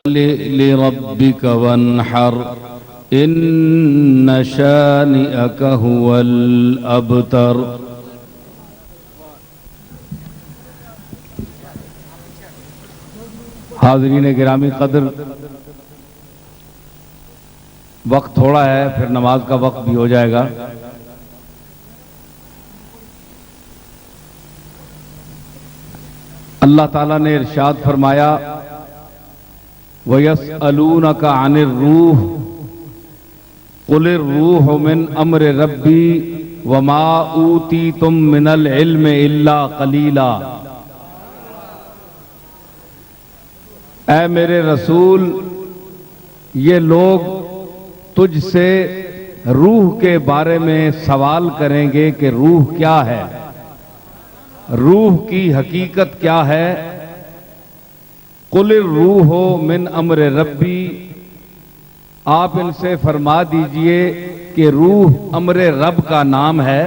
لربك وانحر ان شانئك هو الابتر۔ حاضرین گرامی قدر، وقت تھوڑا ہے، پھر نماز کا وقت بھی ہو جائے گا۔ اللہ تعالیٰ نے ارشاد فرمایا وَيَسْأَلُونَكَ عَنِ الرُّوحِ قُلِ الرُّوحُ مِنْ أَمْرِ رَبِّي وَمَا أُوتِيتُم مِّنَ الْعِلْمِ إِلَّا قَلِيلًا۔ اے میرے رسول، یہ لوگ تجھ سے روح کے بارے میں سوال کریں گے کہ روح کیا ہے، روح کی حقیقت کیا ہے۔ قُلِ الرُّوحُ مِنْ أَمْرِ رَبِّي، آپ ان سے فرما دیجئے کہ روح امر رب کا نام ہے،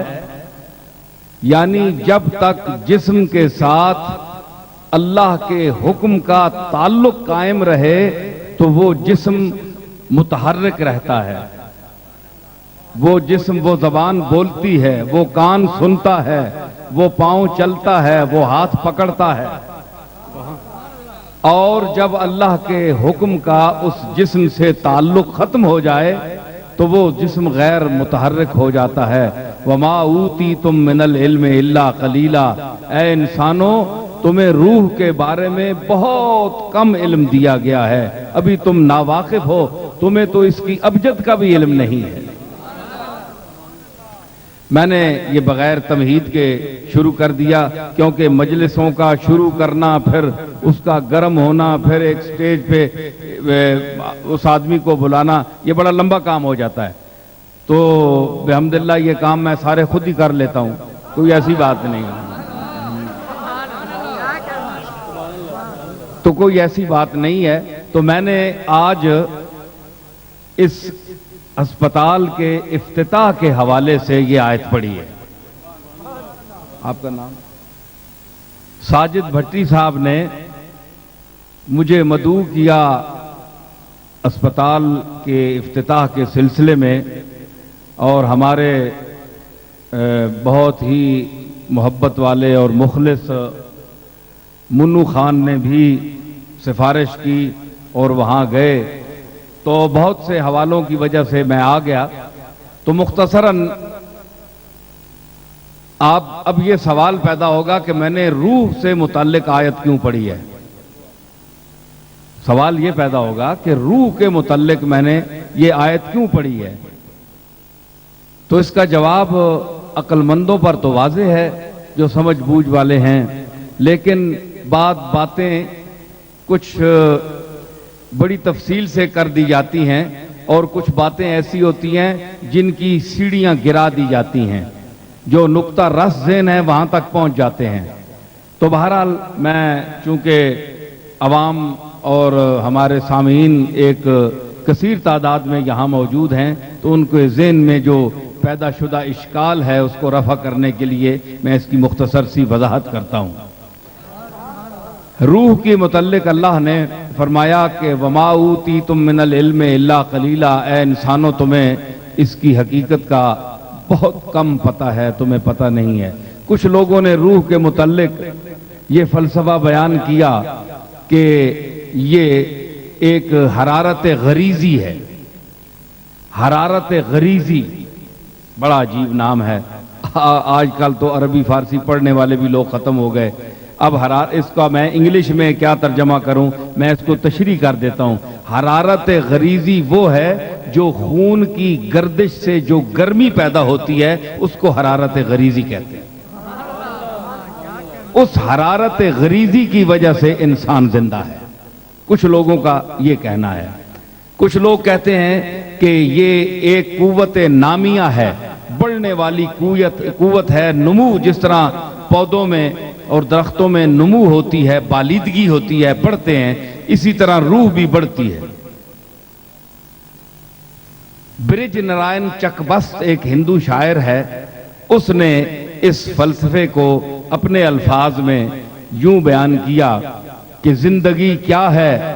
یعنی جب تک جسم کے ساتھ اللہ کے حکم کا تعلق قائم رہے تو وہ جسم متحرک رہتا ہے، وہ جسم، وہ زبان بولتی ہے، وہ کان سنتا ہے، وہ پاؤں چلتا ہے، وہ ہاتھ پکڑتا ہے، اور جب اللہ کے حکم کا اس جسم سے تعلق ختم ہو جائے تو وہ جسم غیر متحرک ہو جاتا ہے۔ وَمَا أُوتِيتُم مِّنَ الْعِلْمِ إِلَّا قَلِيلًا، اے انسانوں، تمہیں روح کے بارے میں بہت کم علم دیا گیا ہے، ابھی تم ناواقف ہو، تمہیں تو اس کی ابجد کا بھی علم نہیں ہے۔ میں نے یہ بغیر تمہید کے شروع کر دیا کیونکہ مجلسوں کا شروع کرنا، پھر اس کا گرم ہونا، پھر ایک سٹیج پہ اس آدمی کو بلانا، یہ بڑا لمبا کام ہو جاتا ہے، تو بحمداللہ یہ کام میں سارے خود ہی کر لیتا ہوں، کوئی ایسی بات نہیں ہے، تو کوئی ایسی بات نہیں ہے۔ تو میں نے آج اس ہسپتال کے افتتاح کے حوالے سے یہ آیت پڑھی ہے۔ آپ کا نام؟ ساجد بھٹی صاحب نے مجھے مدعو کیا ہسپتال کے افتتاح کے سلسلے میں، اور ہمارے بہت ہی محبت والے اور مخلص منو خان نے بھی سفارش کی اور وہاں گئے، تو بہت سے حوالوں کی وجہ سے میں آ گیا۔ تو مختصراً اب یہ سوال پیدا ہوگا کہ میں نے روح سے متعلق آیت کیوں پڑھی ہے، سوال یہ پیدا ہوگا کہ روح کے متعلق میں نے یہ آیت کیوں پڑھی ہے۔ تو اس کا جواب عقل مندوں پر تو واضح ہے جو سمجھ بوجھ والے ہیں، لیکن باتیں کچھ بڑی تفصیل سے کر دی جاتی ہیں، اور کچھ باتیں ایسی ہوتی ہیں جن کی سیڑھیاں گرا دی جاتی ہیں، جو نقطہ رس ذہن ہے وہاں تک پہنچ جاتے ہیں۔ تو بہرحال میں چونکہ عوام اور ہمارے سامعین ایک کثیر تعداد میں یہاں موجود ہیں، تو ان کے ذہن میں جو پیدا شدہ اشکال ہے اس کو رفع کرنے کے لیے میں اس کی مختصر سی وضاحت کرتا ہوں۔ روح کے متعلق اللہ نے فرمایا کہ وَمَا أُوتِيتُم مِّنَ الْعِلْمِ إِلَّا قَلِيلًا، اے انسانوں تمہیں اس کی حقیقت کا بہت کم پتہ ہے، تمہیں پتہ نہیں ہے۔ کچھ لوگوں نے روح کے متعلق یہ فلسفہ بیان کیا کہ یہ ایک حرارت غریزی ہے۔ حرارت غریزی بڑا عجیب نام ہے، آج کل تو عربی فارسی پڑھنے والے بھی لوگ ختم ہو گئے۔ اب اس کا میں انگلش میں کیا ترجمہ کروں، میں اس کو تشریح کر دیتا ہوں۔ حرارت غریزی وہ ہے جو خون کی گردش سے جو گرمی پیدا ہوتی ہے، اس کو حرارت غریزی کہتے ہیں۔ اس حرارت غریزی کی وجہ سے انسان زندہ ہے، کچھ لوگوں کا یہ کہنا ہے۔ کچھ لوگ کہتے ہیں کہ یہ ایک قوت نامیہ ہے، بڑھنے والی قوت ہے، نمو، جس طرح پودوں میں اور درختوں میں نمو ہوتی ہے، بالیدگی ہوتی ہے، بڑھتے ہیں، اسی طرح روح بھی بڑھتی ہے۔ برج نارائن چکبست ایک ہندو شاعر ہے، اس نے اس فلسفے کو اپنے الفاظ میں یوں بیان کیا کہ زندگی کیا ہے،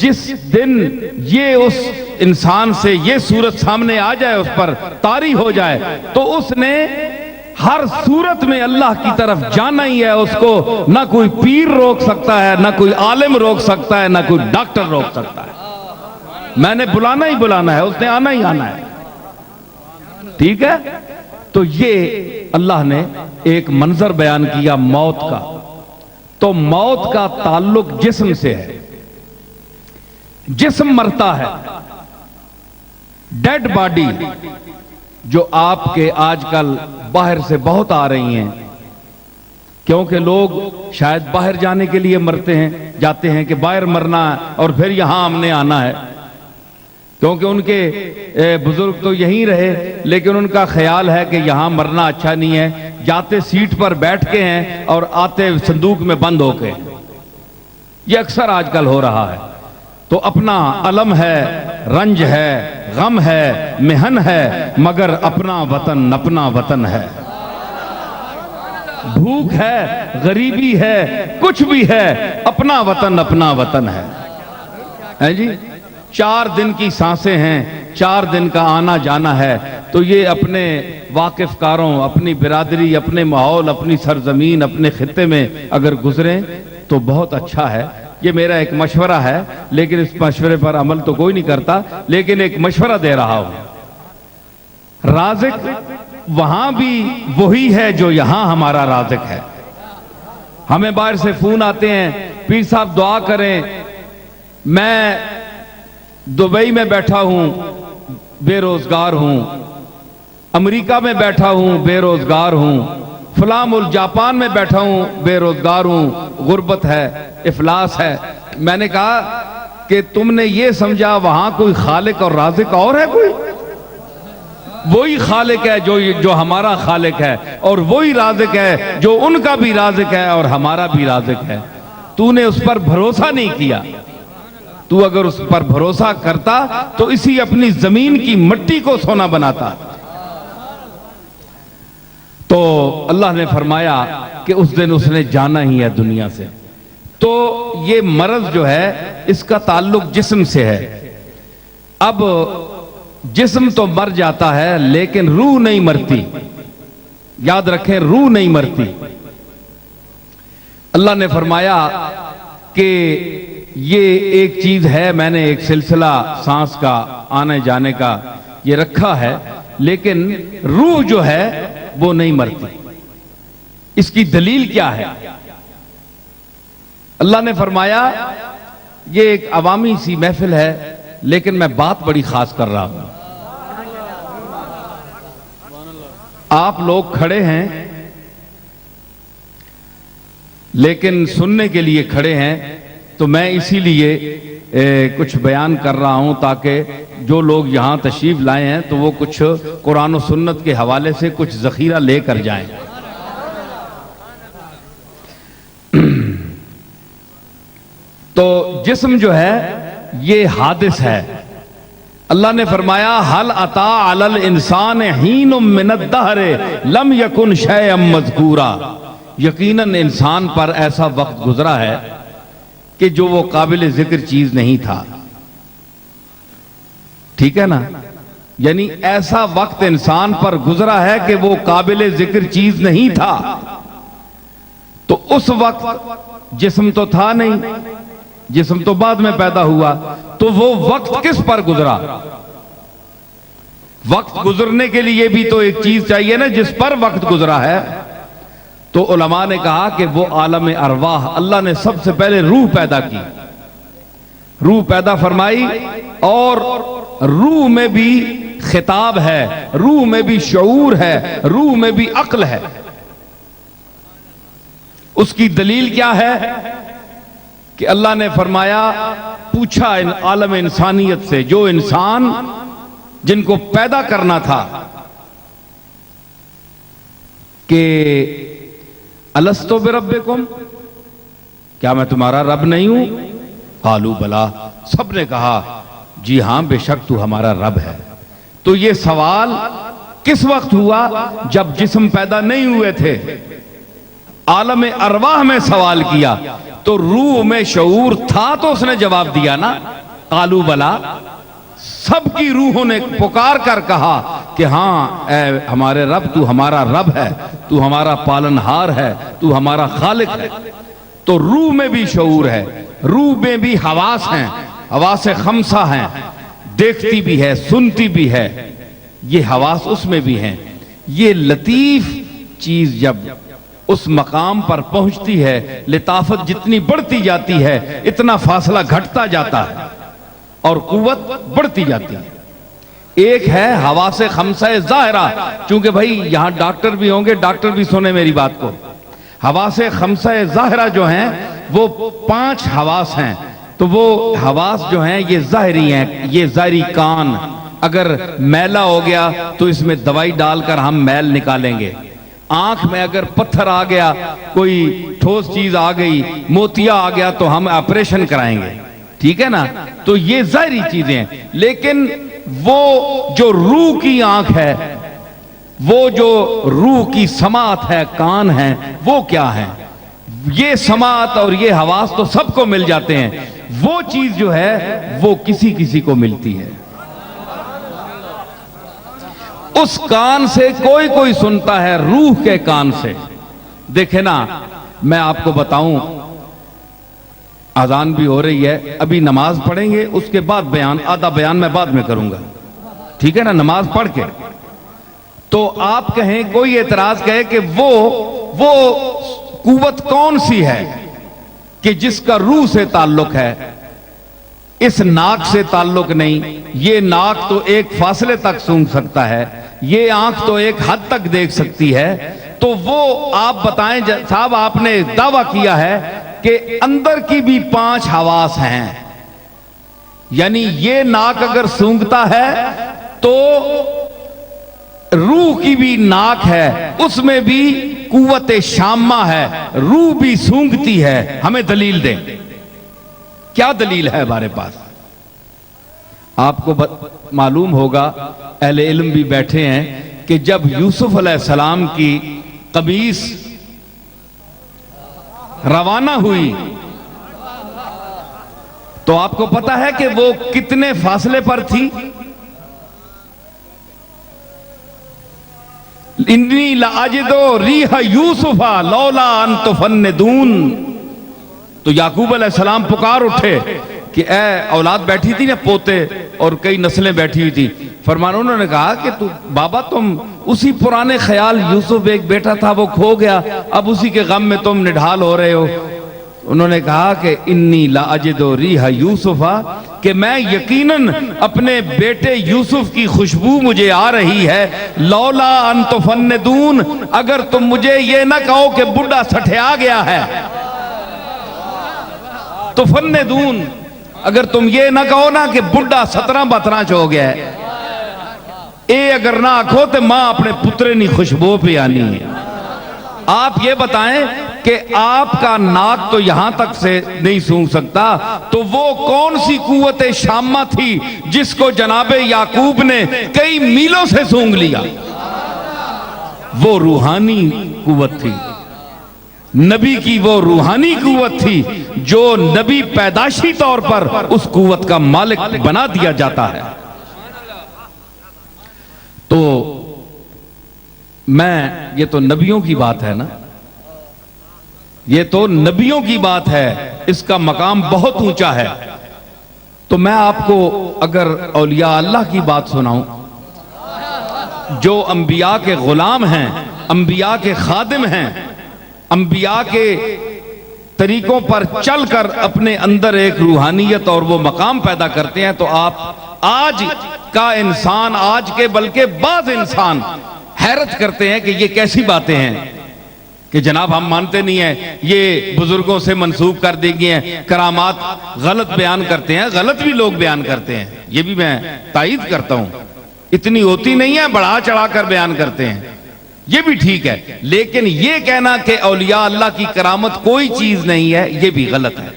جس دن یہ اس انسان سے یہ صورت سامنے آ جائے، اس پر طاری ہو جائے، تو اس نے ہر صورت میں اللہ کی طرف جانا ہی ہے. اس کو نہ کوئی پیر روک سکتا ہے، نہ کوئی عالم روک سکتا ہے، نہ کوئی ڈاکٹر روک سکتا ہے. میں نے بلانا ہی بلانا ہے، اس نے آنا ہی آنا ہے. ٹھیک ہے؟ تو یہ اللہ نے ایک منظر بیان کیا موت کا. تو موت کا تعلق جسم سے ہے. جسم مرتا ہے. ڈیڈ باڈی جو آپ کے آج کل باہر سے بہت آ رہی ہیں، کیونکہ لوگ شاید باہر جانے کے لیے جاتے ہیں کہ باہر مرنا ہے اور پھر یہاں ہم نے آنا ہے، کیونکہ ان کے بزرگ تو یہیں رہے، لیکن ان کا خیال ہے کہ یہاں مرنا اچھا نہیں ہے. جاتے سیٹ پر بیٹھ کے ہیں اور آتے صندوق میں بند ہو کے. یہ اکثر آج کل ہو رہا ہے. تو اپنا علم ہے، رنج ہے، غم ہے، محن ہے، مگر اپنا وطن ہے. بھوک ہے، غریبی ہے، کچھ بھی ہے، اپنا وطن ہے جی. 4 دن کی سانسیں ہیں، 4 دن کا آنا جانا ہے. تو یہ اپنے واقف کاروں، اپنی برادری، اپنے ماحول، اپنی سرزمین، اپنے خطے میں اگر گزریں تو بہت اچھا ہے. یہ میرا ایک مشورہ ہے، لیکن اس مشورے پر عمل تو کوئی نہیں کرتا، لیکن ایک مشورہ دے رہا ہوں. رازق وہاں بھی وہی ہے جو یہاں ہمارا رازق ہے. ہمیں باہر سے فون آتے ہیں، پیر صاحب دعا کریں، میں دبئی میں بیٹھا ہوں، بے روزگار ہوں، امریکہ میں بیٹھا ہوں، بے روزگار ہوں، فلاں ملک جاپان میں بیٹھا ہوں، بے روزگار ہوں، غربت ہے، افلاس ہے. میں نے کہا کہ تم نے یہ سمجھا وہاں کوئی خالق اور رازق اور ہے؟ کوئی وہی خالق ہے جو ہمارا خالق ہے، اور وہی رازق ہے جو ان کا بھی رازق ہے اور ہمارا بھی رازق ہے. تو نے اس پر بھروسہ نہیں کیا. تو اگر اس پر بھروسہ کرتا تو اسی اپنی زمین کی مٹی کو سونا بناتا. تو اللہ نے فرمایا کہ اس دن اس نے جانا ہی ہے دنیا سے. تو یہ مرض جو ہے اس کا تعلق جسم سے ہے. اب جسم تو مر جاتا ہے لیکن روح نہیں مرتی. یاد رکھیں، روح نہیں مرتی. اللہ نے فرمایا کہ یہ ایک چیز ہے، میں نے ایک سلسلہ سانس کا آنے جانے کا یہ رکھا ہے، لیکن روح جو ہے وہ نہیں مرتی. اس کی دلیل کیا ہے؟ اللہ نے فرمایا، یہ ایک عوامی سی محفل ہے لیکن میں بات بڑی خاص کر رہا ہوں. آپ لوگ کھڑے ہیں لیکن سننے کے لیے کھڑے ہیں، تو میں اسی لیے کچھ بیان کر رہا ہوں تاکہ جو لوگ یہاں تشریف لائے ہیں تو وہ کچھ قرآن و سنت کے حوالے سے کچھ ذخیرہ لے کر جائیں. تو جسم جو ہے یہ حادث ہے. اللہ نے فرمایا حل اتا علی الانسان حین من الدہر لم یکن شیئا مذکورا. یقیناً انسان پر ایسا وقت گزرا ہے کہ جو وہ قابل ذکر چیز نہیں تھا. ٹھیک ہے نا؟ یعنی ایسا وقت انسان پر گزرا ہے کہ وہ قابل ذکر چیز نہیں تھا. تو اس وقت جسم تو تھا نہیں، جسم تو بعد میں پیدا ہوا. تو وہ وقت کس پر گزرا؟ وقت گزرنے کے لیے بھی تو ایک چیز چاہیے نا جس پر وقت گزرا ہے. تو علماء نے کہا کہ وہ عالم ارواح، اللہ نے سب سے پہلے روح پیدا کی، روح پیدا فرمائی، اور روح میں بھی خطاب ہے، روح میں بھی شعور ہے، روح میں بھی عقل ہے. اس کی دلیل کیا ہے کہ اللہ نے فرمایا، پوچھا عالم انسانیت سے، جو انسان جن کو پیدا کرنا تھا، کہ الستو بربکم، کیا میں تمہارا رب نہیں ہوں؟ قالوا بلا، سب نے کہا جی ہاں بے شک تو ہمارا رب ہے. تو یہ سوال کس وقت ہوا؟ جب جسم پیدا نہیں ہوئے تھے. عالم ارواح میں سوال کیا تو روح میں شعور تھا تو اس نے جواب دیا نا، قالوا بلا، سب کی روحوں نے پکار کر کہا کہ ہاں اے ہمارے رب، تو ہمارا رب ہے، تو ہمارا پالنہار ہے، تو ہمارا خالق ہے۔ تو روح میں بھی شعور ہے، روح میں بھی حواس ہیں، حواس خمسہ ہیں، دیکھتی بھی ہے، سنتی بھی ہے، یہ حواس اس میں بھی ہیں۔ یہ لطیف چیز جب اس مقام پر پہنچتی ہے، لطافت جتنی بڑھتی جاتی ہے اتنا فاصلہ گھٹتا جاتا ہے اور قوت بڑھتی جاتی ہے۔ ایک ہے حواس خمسہ ظاہرہ، چونکہ بھائی یہاں ڈاکٹر بھی ہوں گے، ڈاکٹر بھی سنیں میری بات کو۔ حواس خمسہ ظاہرہ جو ہیں وہ 5 حواس ہیں، تو وہ حواس جو ہیں یہ ظاہری ہیں، یہ ظاہری کان اگر میلا ہو گیا تو اس میں دوائی ڈال کر ہم میل نکالیں گے۔ آنکھ میں اگر پتھر آ گیا، کوئی ٹھوس چیز آ گئی، موتیا آ گیا تو ہم آپریشن کرائیں گے، ٹھیک ہے نا؟ تو یہ ظاہری چیزیں ہیں، لیکن وہ جو روح کی آنکھ ہے، وہ جو روح کی سماعت ہے، کان ہے، وہ کیا ہے؟ یہ سماعت اور یہ حواس تو سب کو مل جاتے ہیں، وہ چیز جو ہے وہ کسی کسی کو ملتی ہے۔ اس کان سے کوئی کوئی سنتا ہے، روح کے کان سے۔ دیکھیں نا، میں آپ کو بتاؤں، اذان بھی ہو رہی ہے، ابھی نماز پڑھیں گے، اس کے بعد بیان، آدھا بیان میں بعد میں کروں گا، ٹھیک ہے نا؟ نماز پڑھ کے تو آپ کہیں، کوئی اعتراض کہے کہ وہ قوت کون سی ہے کہ جس کا روح سے تعلق ہے، اس ناک سے تعلق نہیں، یہ ناک تو ایک فاصلے تک سونگھ سکتا ہے، یہ آنکھ تو ایک حد تک دیکھ سکتی ہے، تو وہ آپ بتائیں صاحب، آپ نے دعویٰ کیا ہے کہ اندر کی بھی 5 حواس ہیں، یعنی یہ ناک اگر سونگھتا ہے تو روح کی بھی ناک ہے، اس میں بھی قوت شامہ ہے، روح بھی سونگھتی ہے، ہمیں دلیل دیں، کیا دلیل ہے ہمارے پاس؟ آپ کو معلوم ہوگا، اہل علم بھی بیٹھے ہیں، کہ جب یوسف علیہ السلام کی قمیص روانہ ہوئی تو آپ کو پتا ہے کہ وہ کتنے فاصلے پر تھی؟ انی لاجد ریح یوسف لولا ان تفندون۔ تو یعقوب علیہ السلام پکار اٹھے کہ اے اولاد بیٹھی تھی نا، پوتے اور کئی نسلیں بیٹھی ہوئی تھی، فرمانا انہوں نے کہا کہ تو بابا تم اسی پرانے خیال، یوسف ایک بیٹا تھا وہ کھو گیا، اب اسی کے غم میں تم نڈھال ہو رہے ہو۔ انہوں نے کہا کہ انی لاجد ریح یوسف، کہ میں یقیناً اپنے بیٹے یوسف کی خوشبو مجھے آ رہی ہے، لولا ان تفندون، اگر تم مجھے یہ نہ کہو کہ بڈھا سٹھیا گیا ہے، تفندون، اگر تم یہ نہ کہو نا کہ بڈھا 17-12 ہو گیا ہے، اے اگر نہ آکھو تو ماں اپنے پترے نی خوشبو پہ آنی ہے۔ آپ یہ بتائیں کہ آپ کا ناک تو یہاں تک سے نہیں سونگ سکتا، تو وہ کون سی قوت شامہ تھی جس کو جناب یعقوب نے کئی میلوں سے سونگ لیا؟ وہ روحانی قوت تھی، نبی کی وہ روحانی قوت تھی جو نبی پیدائشی طور پر اس قوت کا مالک بنا دیا جاتا ہے۔ تو یہ تو نبیوں کی بات ہے نا، یہ تو نبیوں کی بات ہے، اس کا مقام بہت اونچا ہے۔ تو میں آپ کو اگر اولیاء اللہ کی بات سناؤں، جو انبیاء کے غلام ہیں، انبیاء کے خادم ہیں، انبیاء کے طریقوں پر چل کر اپنے اندر ایک روحانیت اور وہ مقام پیدا کرتے ہیں، تو آپ آج کا انسان، آج کے بلکہ بعض انسان حیرت کرتے ہیں کہ یہ کیسی باتیں ہیں کہ جناب ہم مانتے نہیں ہیں، یہ بزرگوں سے منسوب کر دی گئی ہیں، کرامات غلط بیان کرتے ہیں، غلط بھی لوگ بیان کرتے ہیں، یہ بھی میں تائید کرتا ہوں، اتنی ہوتی نہیں ہے، بڑھا چڑھا کر بیان کرتے ہیں، یہ بھی ٹھیک ہے، لیکن یہ کہنا کہ اولیاء اللہ کی کرامت کوئی چیز نہیں ہے، یہ بھی غلط ہے،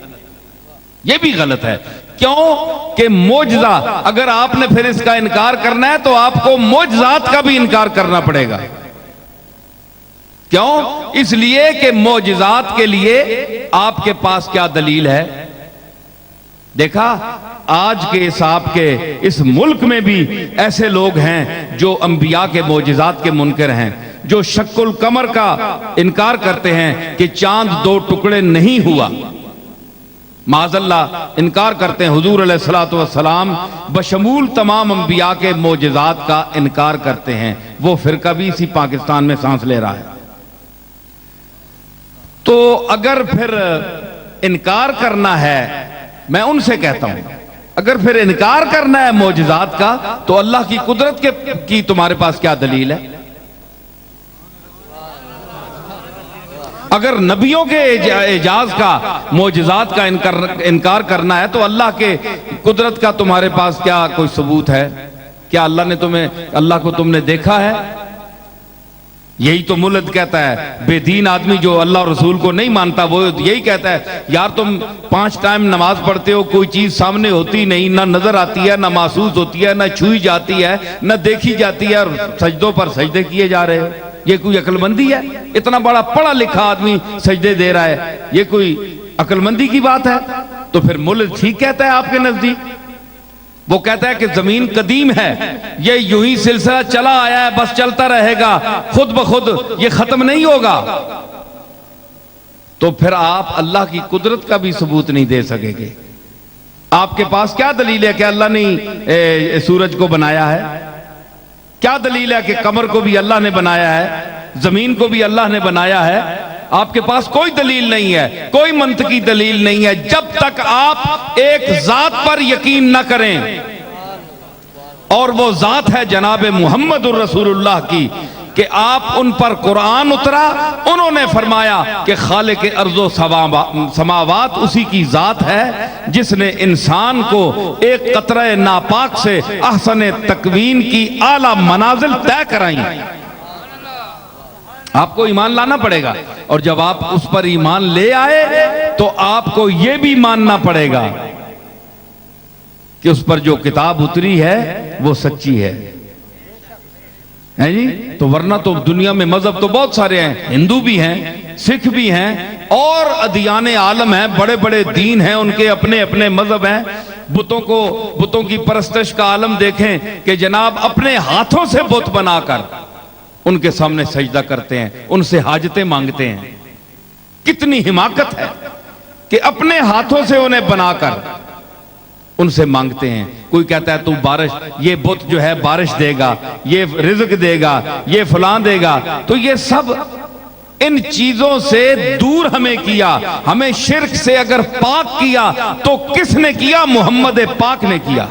یہ بھی غلط ہے۔ کیوں کہ معجزہ، اگر آپ نے پھر اس کا انکار کرنا ہے تو آپ کو معجزات کا بھی انکار کرنا پڑے گا، کیوں؟ اس لیے کہ معجزات کے لیے آپ کے پاس کیا دلیل ہے؟ دیکھا آج کے حساب کے اس ملک میں بھی ایسے لوگ ہیں جو انبیاء کے معجزات کے منکر ہیں، جو شق القمر کا انکار کرتے ہیں کہ چاند 2 ٹکڑے نہیں ہوا، معاذ اللہ انکار کرتے ہیں، حضور علیہ الصلوۃ والسلام بشمول تمام انبیاء کے معجزات کا انکار کرتے ہیں۔ وہ فرقہ بھی اسی پاکستان میں سانس لے رہا ہے۔ تو اگر پھر انکار کرنا ہے، میں ان سے کہتا ہوں اگر پھر انکار کرنا ہے معجزات کا تو اللہ کی قدرت کی تمہارے پاس کیا دلیل ہے؟ اگر نبیوں کے اعجاز کا معجزات کا انکار کرنا ہے تو اللہ کے قدرت کا تمہارے پاس کیا کوئی ثبوت ہے؟ کیا اللہ کو تم نے دیکھا ہے؟ یہی تو ملحد کہتا ہے، بے دین آدمی جو اللہ اور رسول کو نہیں مانتا وہ یہی کہتا ہے یار تم 5 ٹائم نماز پڑھتے ہو، کوئی چیز سامنے ہوتی نہیں، نہ نظر آتی ہے، نہ محسوس ہوتی ہے، نہ چھوئی جاتی ہے، نہ دیکھی جاتی ہے، اور سجدوں پر سجدے کیے جا رہے ہو۔ یہ کوئی عقل مندی ہے؟ اتنا بڑا پڑھا لکھا آدمی سجدے دے رہا ہے، یہ کوئی عقل مندی کی بات ہے؟ تو پھر ملحد ٹھیک کہتا ہے آپ کے نزدیک؟ وہ کہتا ہے کہ زمین قدیم ہے، یہ یوں ہی سلسلہ چلا آیا ہے، بس چلتا رہے گا، خود بخود یہ ختم نہیں ہوگا۔ تو پھر آپ اللہ کی قدرت کا بھی ثبوت نہیں دے سکیں گے۔ آپ کے پاس کیا دلیل ہے کہ اللہ نے سورج کو بنایا ہے؟ کیا دلیل ہے کہ قمر کو بھی اللہ نے بنایا ہے، زمین کو بھی اللہ نے بنایا ہے؟ آپ کے پاس کوئی دلیل نہیں ہے، کوئی منطقی دلیل نہیں ہے۔ جب تک آپ ایک ذات پر یقین نہ کریں، اور وہ ذات ہے جناب محمد الرسول اللہ کی، کہ آپ ان پر قرآن اترا، انہوں نے فرمایا کہ خالق ارض و سماوات اسی کی ذات ہے جس نے انسان کو ایک قطرہ ناپاک سے احسن تکوین کی اعلیٰ منازل طے کرائیں۔ آپ کو ایمان لانا پڑے گا، اور جب آپ اس پر ایمان لے آئے تو آپ کو یہ بھی ماننا پڑے گا کہ اس پر جو کتاب اتری ہے وہ سچی ہے جی؟ تو ورنہ تو دنیا میں مذہب تو بہت سارے ہیں، ہندو بھی ہیں، سکھ بھی ہیں، اور ادیان عالم ہیں، بڑے بڑے دین ہیں، ان کے اپنے اپنے مذہب ہیں۔ بتوں کی پرستش کا عالم دیکھیں کہ جناب اپنے ہاتھوں سے بت بنا کر ان کے سامنے سجدہ کرتے ہیں، ان سے حاجتیں مانگتے ہیں۔ کتنی حماقت ہے کہ اپنے ہاتھوں سے انہیں بنا کر ان سے مانگتے ہیں۔ کوئی کہتا ہے تو بارش، یہ بت جو ہے بارش دے گا، یہ رزق دے گا، یہ فلاں دے گا۔ تو یہ سب ان چیزوں سے دور ہمیں کیا، ہمیں شرک سے اگر پاک کیا تو کس نے کیا؟ محمد پاک نے کیا۔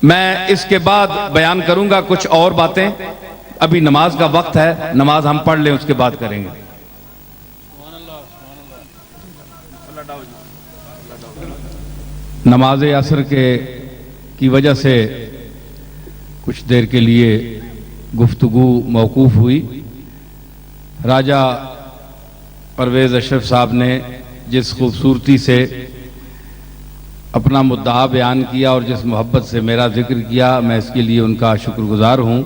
میں اس کے بعد بیان کروں گا کچھ اور باتیں، ابھی نماز کا وقت ہے، نماز ہم پڑھ لیں اس کے بعد کریں گے۔ نماز عصر کی وجہ سے کچھ دیر کے لیے گفتگو موقوف ہوئی۔ راجہ پرویز اشرف صاحب نے جس خوبصورتی سے اپنا مدعا بیان کیا اور جس محبت سے میرا ذکر کیا، میں اس کے لیے ان کا شکر گزار ہوں۔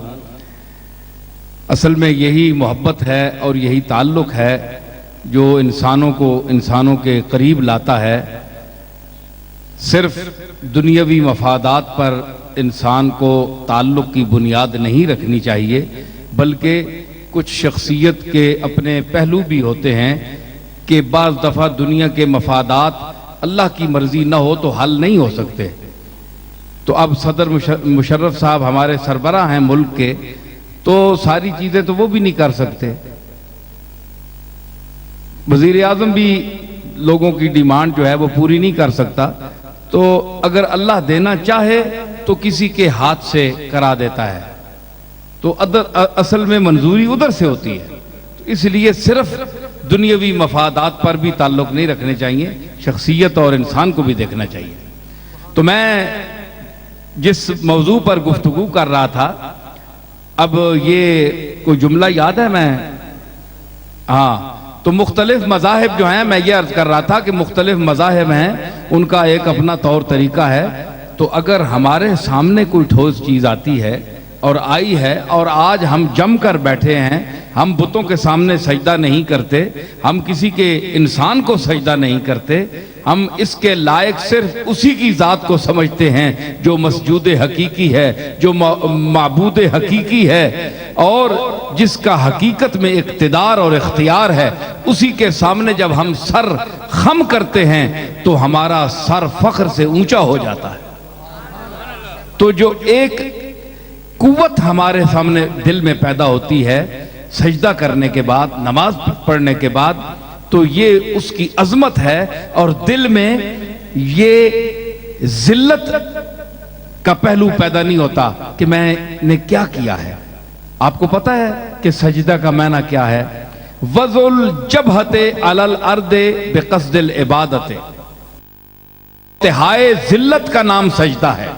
اصل میں یہی محبت ہے اور یہی تعلق ہے جو انسانوں کو انسانوں کے قریب لاتا ہے۔ صرف دنیاوی مفادات پر انسان کو تعلق کی بنیاد نہیں رکھنی چاہیے، بلکہ کچھ شخصیت کے اپنے پہلو بھی ہوتے ہیں کہ بعض دفعہ دنیا کے مفادات اللہ کی مرضی نہ ہو تو حل نہیں ہو سکتے۔ تو اب صدر مشرف صاحب ہمارے سربراہ ہیں ملک کے، تو ساری چیزیں تو وہ بھی نہیں کر سکتے۔ وزیر اعظم بھی لوگوں کی ڈیمانڈ جو ہے وہ پوری نہیں کر سکتا، تو اگر اللہ دینا چاہے تو کسی کے ہاتھ سے کرا دیتا ہے، تو اصل میں منظوری ادھر سے ہوتی ہے۔ تو اس لیے صرف دنیاوی مفادات پر بھی تعلق نہیں رکھنے چاہیے، شخصیت اور انسان کو بھی دیکھنا چاہیے۔ تو میں جس موضوع پر گفتگو کر رہا تھا، اب یہ کوئی جملہ یاد ہے میں تو مختلف مذاہب جو ہیں، میں یہ عرض کر رہا تھا کہ مختلف مذاہب ہیں، ان کا ایک اپنا طور طریقہ ہے۔ تو اگر ہمارے سامنے کوئی ٹھوس چیز آتی ہے اور آئی ہے، اور آج ہم جم کر بیٹھے ہیں، ہم بتوں کے سامنے سجدہ نہیں کرتے، ہم کسی کے انسان کو سجدہ نہیں کرتے، ہم اس کے لائق صرف اسی کی ذات کو سمجھتے ہیں جو مسجود حقیقی ہے، جو معبود حقیقی ہے، اور جس کا حقیقت میں اقتدار اور اختیار ہے، اسی کے سامنے جب ہم سر خم کرتے ہیں تو ہمارا سر فخر سے اونچا ہو جاتا ہے۔ تو جو ایک قوت ہمارے سامنے دل میں پیدا ہوتی ہے سجدہ کرنے کے بعد، نماز پڑھنے کے بعد، تو یہ اس کی عظمت ہے، اور دل میں یہ ذلت کا پہلو پیدا نہیں ہوتا کہ میں نے کیا کیا ہے۔ آپ کو پتا ہے کہ سجدہ کا معنی کیا ہے؟ وضع الجبہۃ علی الارض بقصد العبادۃ، انتہائے ذلت کا نام سجدہ ہے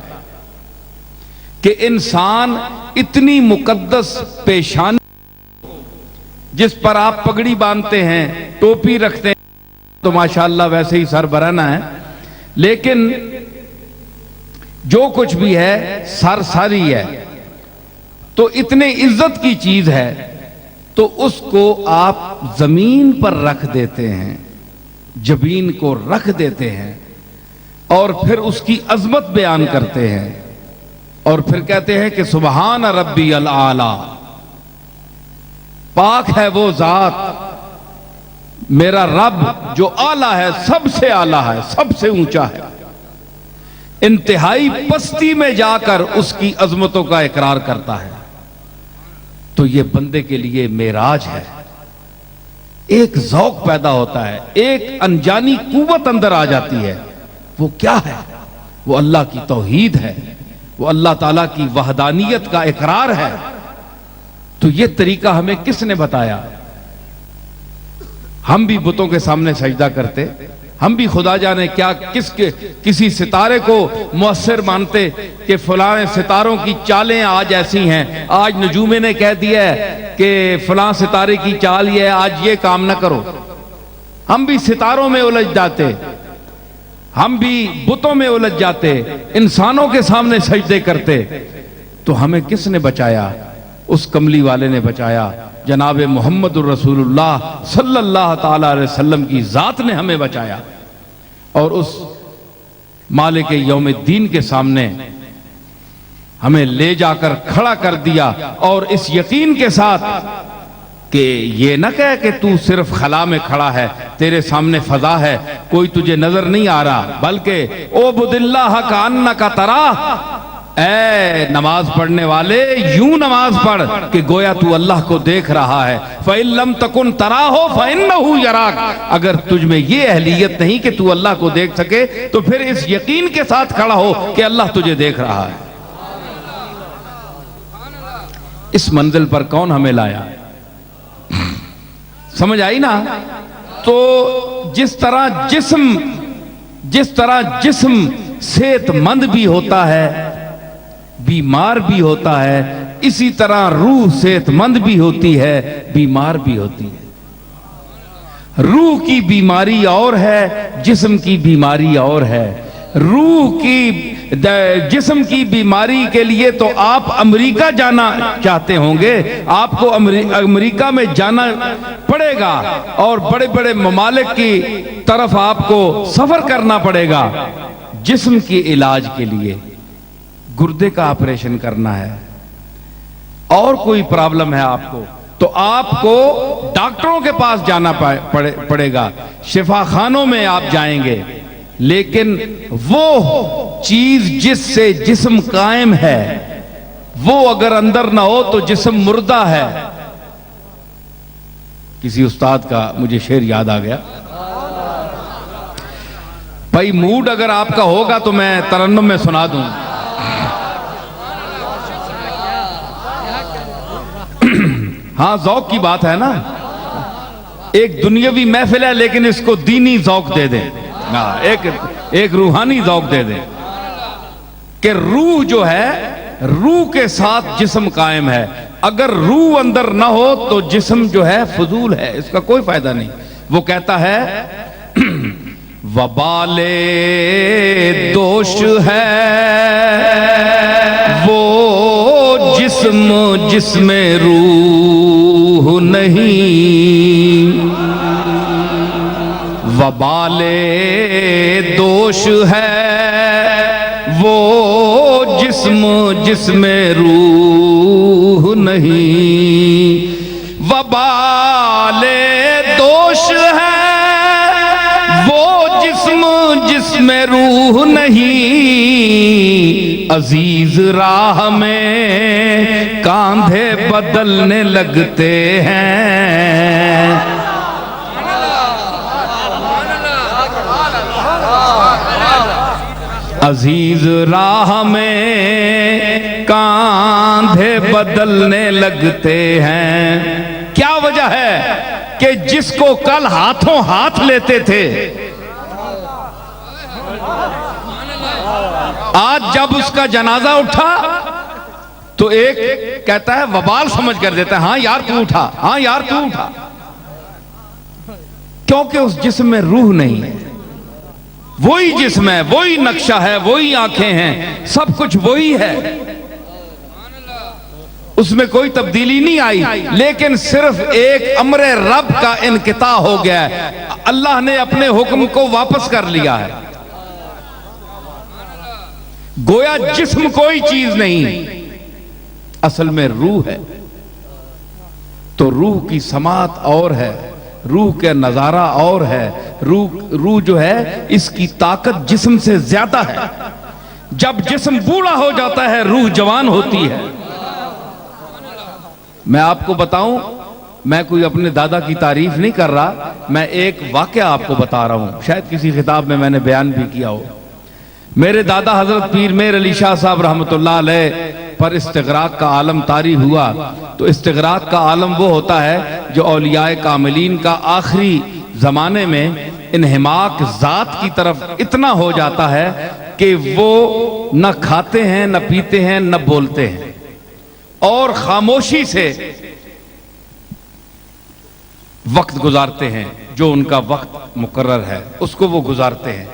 کہ انسان اتنی مقدس پیشانی جس پر آپ پگڑی باندھتے ہیں، ٹوپی رکھتے ہیں، تو ماشاءاللہ ویسے ہی سر برہنہ ہے، لیکن جو کچھ بھی ہے سر ساری ہے، تو اتنے عزت کی چیز ہے، تو اس کو آپ زمین پر رکھ دیتے ہیں، جبین کو رکھ دیتے ہیں، اور پھر اس کی عظمت بیان کرتے ہیں، اور پھر کہتے ہیں کہ سبحان ربی العالی، پاک ہے وہ ذات میرا رب جو اعلیٰ ہے، سب سے اعلیٰ ہے، سب سے اونچا ہے، انتہائی پستی میں جا کر اس کی عظمتوں کا اقرار کرتا ہے۔ تو یہ بندے کے لیے معراج ہے، ایک ذوق پیدا ہوتا ہے، ایک انجانی قوت اندر آ جاتی ہے۔ وہ کیا ہے؟ وہ اللہ کی توحید ہے، وہ اللہ تعالیٰ کی وحدانیت کا اقرار ہے۔ تو یہ طریقہ ہمیں کس نے بتایا؟ ہم بھی بتوں کے سامنے سجدہ کرتے، ہم بھی خدا جانے کیا کسی ستارے کو مؤثر مانتے کہ فلاں ستاروں کی چالیں آج ایسی ہیں، آج نجومے نے کہہ دیا ہے کہ فلاں ستارے کی چال یہ ہے، آج یہ کام نہ کرو۔ ہم بھی ستاروں میں الجھ جاتے، ہم بھی بتوں میں الجھ جاتے، انسانوں کے سامنے سجدے کرتے۔ تو ہمیں کس نے بچایا؟ اس کملی والے نے بچایا، جناب محمد الرسول اللہ صلی اللہ تعالی علیہ وسلم کی ذات نے ہمیں بچایا، اور اس مالک یوم الدین کے سامنے ہمیں لے جا کر کھڑا کر دیا، اور اس یقین کے ساتھ کہ یہ نہ کہے کہ تو صرف خلا میں کھڑا ہے، تیرے سامنے فضا ہے، کوئی تجھے نظر نہیں آ رہا، بلکہ اعبد اللہ کأنک تراہ، اے نماز پڑھنے والے یوں نماز پڑھ کہ گویا تو اللہ کو دیکھ رہا ہے۔ فَإِن لَمْ تَكُنْ تَرَاهُ فَإِنَّهُ يَرَاكَ، اگر تجھ میں یہ اہلیت نہیں کہ تو اللہ کو دیکھ سکے تو پھر اس یقین کے ساتھ کھڑا ہو کہ اللہ تجھے دیکھ رہا ہے۔ اس منزل پر کون ہمیں لایا؟ سمجھ آئی نا؟ تو جس طرح جسم صحت مند بھی ہوتا ہے، بیمار بھی ہوتا ہے، اسی طرح روح صحت مند بھی ہوتی ہے، بیمار بھی ہوتی ہے۔ روح کی بیماری اور ہے، جسم کی بیماری اور ہے۔ روح کی جسم کی بیماری کے لیے تو آپ امریکہ جانا چاہتے ہوں گے، آپ کو امریکہ میں جانا پڑے گا، اور بڑے بڑے ممالک کی طرف آپ کو سفر کرنا پڑے گا جسم کے علاج کے لیے۔ گردے کا آپریشن کرنا ہے، اور کوئی پرابلم ہے آپ کو، تو آپ کو ڈاکٹروں کے پاس جانا پڑے گا، شفا خانوں میں آپ جائیں گے، لیکن وہ چیز جس سے جسم قائم ہے وہ اگر اندر نہ ہو تو جسم مردہ ہے۔ کسی استاد کا مجھے شعر یاد آ گیا، بھائی موڈ اگر آپ کا ہوگا تو میں ترنم میں سنا دوں۔ ہاں ذوق کی بات ہے نا، ایک دنیاوی محفل ہے لیکن اس کو دینی ذوق دے دیں، ایک روحانی ذوق دے دیں کہ روح جو ہے، روح کے ساتھ جسم قائم ہے، اگر روح اندر نہ ہو تو جسم جو ہے فضول ہے، اس کا کوئی فائدہ نہیں۔ وہ کہتا ہے وبال دوش ہے وہ جسم جسم جس میں روح نہیں، وبال دوش ہے وہ جسم جس میں روح نہیں، وبال دوش ہے وہ جسم جس میں روح نہیں، عزیز راہ میں کاندھے بدلنے لگتے ہیں، عزیز راہ میں کاندھے بدلنے لگتے ہیں۔ کیا وجہ ہے کہ جس کو کل ہاتھوں ہاتھ لیتے تھے، آج جب اس کا جنازہ اٹھا تو ایک کہتا ہے وبال سمجھ کر دیتا ہے، ہاں یار تو اٹھا، ہاں یار تو اٹھا، کیونکہ اس جسم میں روح نہیں ہے۔ وہی جسم ہے، وہی نقشہ ہے، وہی آنکھیں ہیں، سب کچھ وہی ہے، اس میں کوئی تبدیلی نہیں آئی، لیکن صرف ایک امر رب کا انقطاع ہو گیا ہے، اللہ نے اپنے حکم کو واپس کر لیا ہے۔ گویا جسم کوئی چیز نہیں، اصل میں روح ہے، تو روح کی سماعت اور ہے، روح کا نظارہ اور ہے، روح جو ہے اس کی طاقت جسم سے زیادہ ہے۔ جب جسم بوڑھا ہو جاتا ہے روح جوان ہوتی ہے۔ میں آپ کو بتاؤں، میں کوئی اپنے دادا کی تعریف نہیں کر رہا، میں ایک واقعہ آپ کو بتا رہا ہوں، شاید کسی خطاب میں نے بیان بھی کیا ہو۔ میرے دادا حضرت پیر میر علی شاہ صاحب رحمۃ اللہ علیہ پر استغراق کا عالم طاری ہوا، تو استغراق کا عالم وہ ہوتا ہے جو اولیاء کاملین کا آخری زمانے میں انہماک ذات کی طرف اتنا ہو جاتا ہے کہ وہ نہ کھاتے ہیں، نہ پیتے ہیں، نہ بولتے ہیں، اور خاموشی سے وقت گزارتے ہیں، جو ان کا وقت مقرر ہے اس کو وہ گزارتے ہیں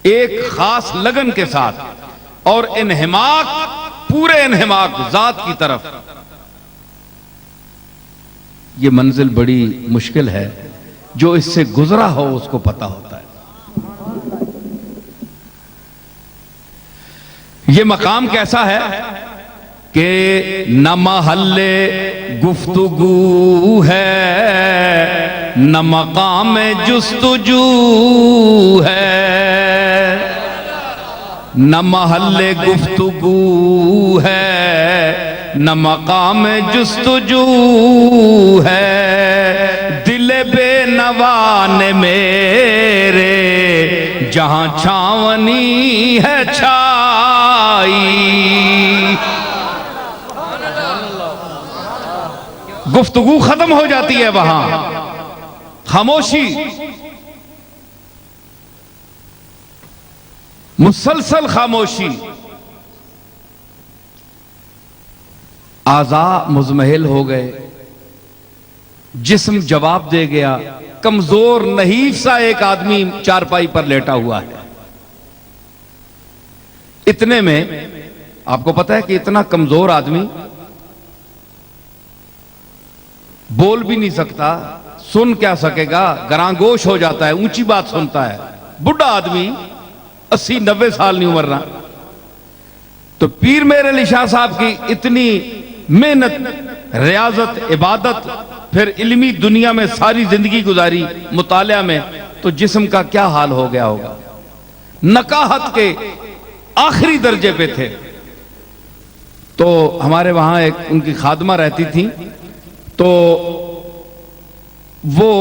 ایک خاص لگن کے ساتھ، اور انہماک، پورے انہماک ذات کی طرف۔ یہ منزل بڑی مشکل ہے، جو اس سے گزرا ہو اس کو پتا ہوتا ہے۔ یہ مقام کیسا ہے کہ نہ محل گفتگو ہے، نہ مقام جستجو ہے، نہ محل گفتگو ہے، نہ مقام جستجو ہے، دل بے نوا نے میرے جہاں چھاونی ہے چھائی۔ گفتگو ختم ہو جاتی ہے وہاں، خاموشی، مسلسل خاموشی، اعضاء مزمحل ہو گئے، جسم جواب دے گیا، کمزور نحیف سا ایک آدمی چارپائی پر لیٹا ہوا ہے۔ اتنے میں آپ کو پتا ہے کہ اتنا کمزور آدمی بول بھی نہیں سکتا، سن کیا سکے گا، گرانگوش ہو جاتا ہے، اونچی بات سنتا ہے، بڑھا آدمی 80-90 سال نہیں عمر رہا۔ تو پیر میر علی شاہ صاحب کی اتنی محنت، ریاضت، عبادت، پھر علمی دنیا میں ساری زندگی گزاری مطالعہ میں، تو جسم کا کیا حال ہو گیا ہوگا، نکاہت کے آخری درجے پہ تھے۔ تو ہمارے وہاں ایک ان کی خادمہ رہتی تھی، تو وہ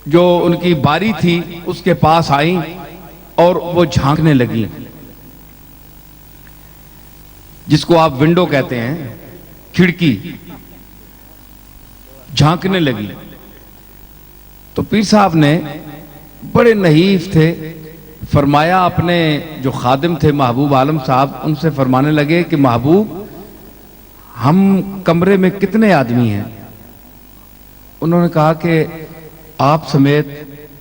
جو ان کی باری تھی اس کے پاس آئیں اور وہ جھانکنے لگی، جس کو آپ ونڈو کہتے ہیں، کھڑکی، جھانکنے لگی۔ تو پیر صاحب نے بڑے نحیف تھے، فرمایا اپنے جو خادم تھے محبوب عالم صاحب، ان سے فرمانے لگے کہ محبوب، ہم کمرے میں کتنے آدمی ہیں؟ انہوں نے کہا کہ آپ سمیت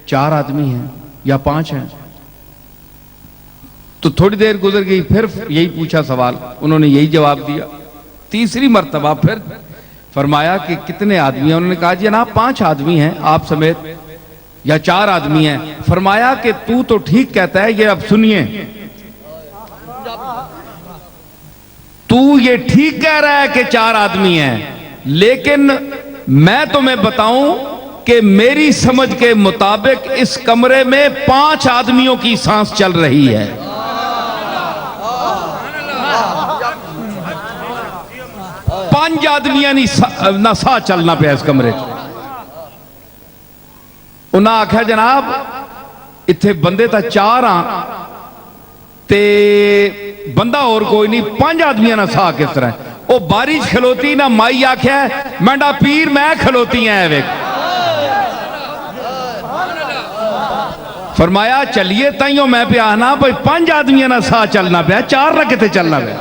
4 آدمی ہیں یا 5 ہیں۔ تو تھوڑی دیر گزر گئی، پھر یہی پوچھا سوال، انہوں نے یہی جواب دیا۔ تیسری مرتبہ پھر فرمایا کہ کتنے آدمی ہیں؟ انہوں نے کہا جناب 5 آدمی ہیں آپ سمیت، یا 4 آدمی ہیں۔ فرمایا کہ تو ٹھیک کہتا ہے، یہ اب سنیے، تو یہ ٹھیک کہہ رہا ہے کہ 4 آدمی ہیں، لیکن میں تمہیں بتاؤں کہ میری سمجھ کے مطابق اس کمرے میں 5 آدمیوں کی سانس چل رہی ہے۔ 5 آدمیاں نہ سا چلنا پہ اس کمرے انہاں آکھا جناب اتھے بندے تا 4 آن تے بندہ اور کوئی نہیں، 5 آدمیاں نہ سا کس طرح ہے؟ او بارش کھلوتی نہ مائی آکھا ہے مینڈا پیر میں کھلوتی ہیں ایوے۔ فرمایا چلیے تائیوں میں پہ آنا بھئی 5 آدمیاں نہ سا چلنا پہ 4 نہ کتے چلنا پہ۔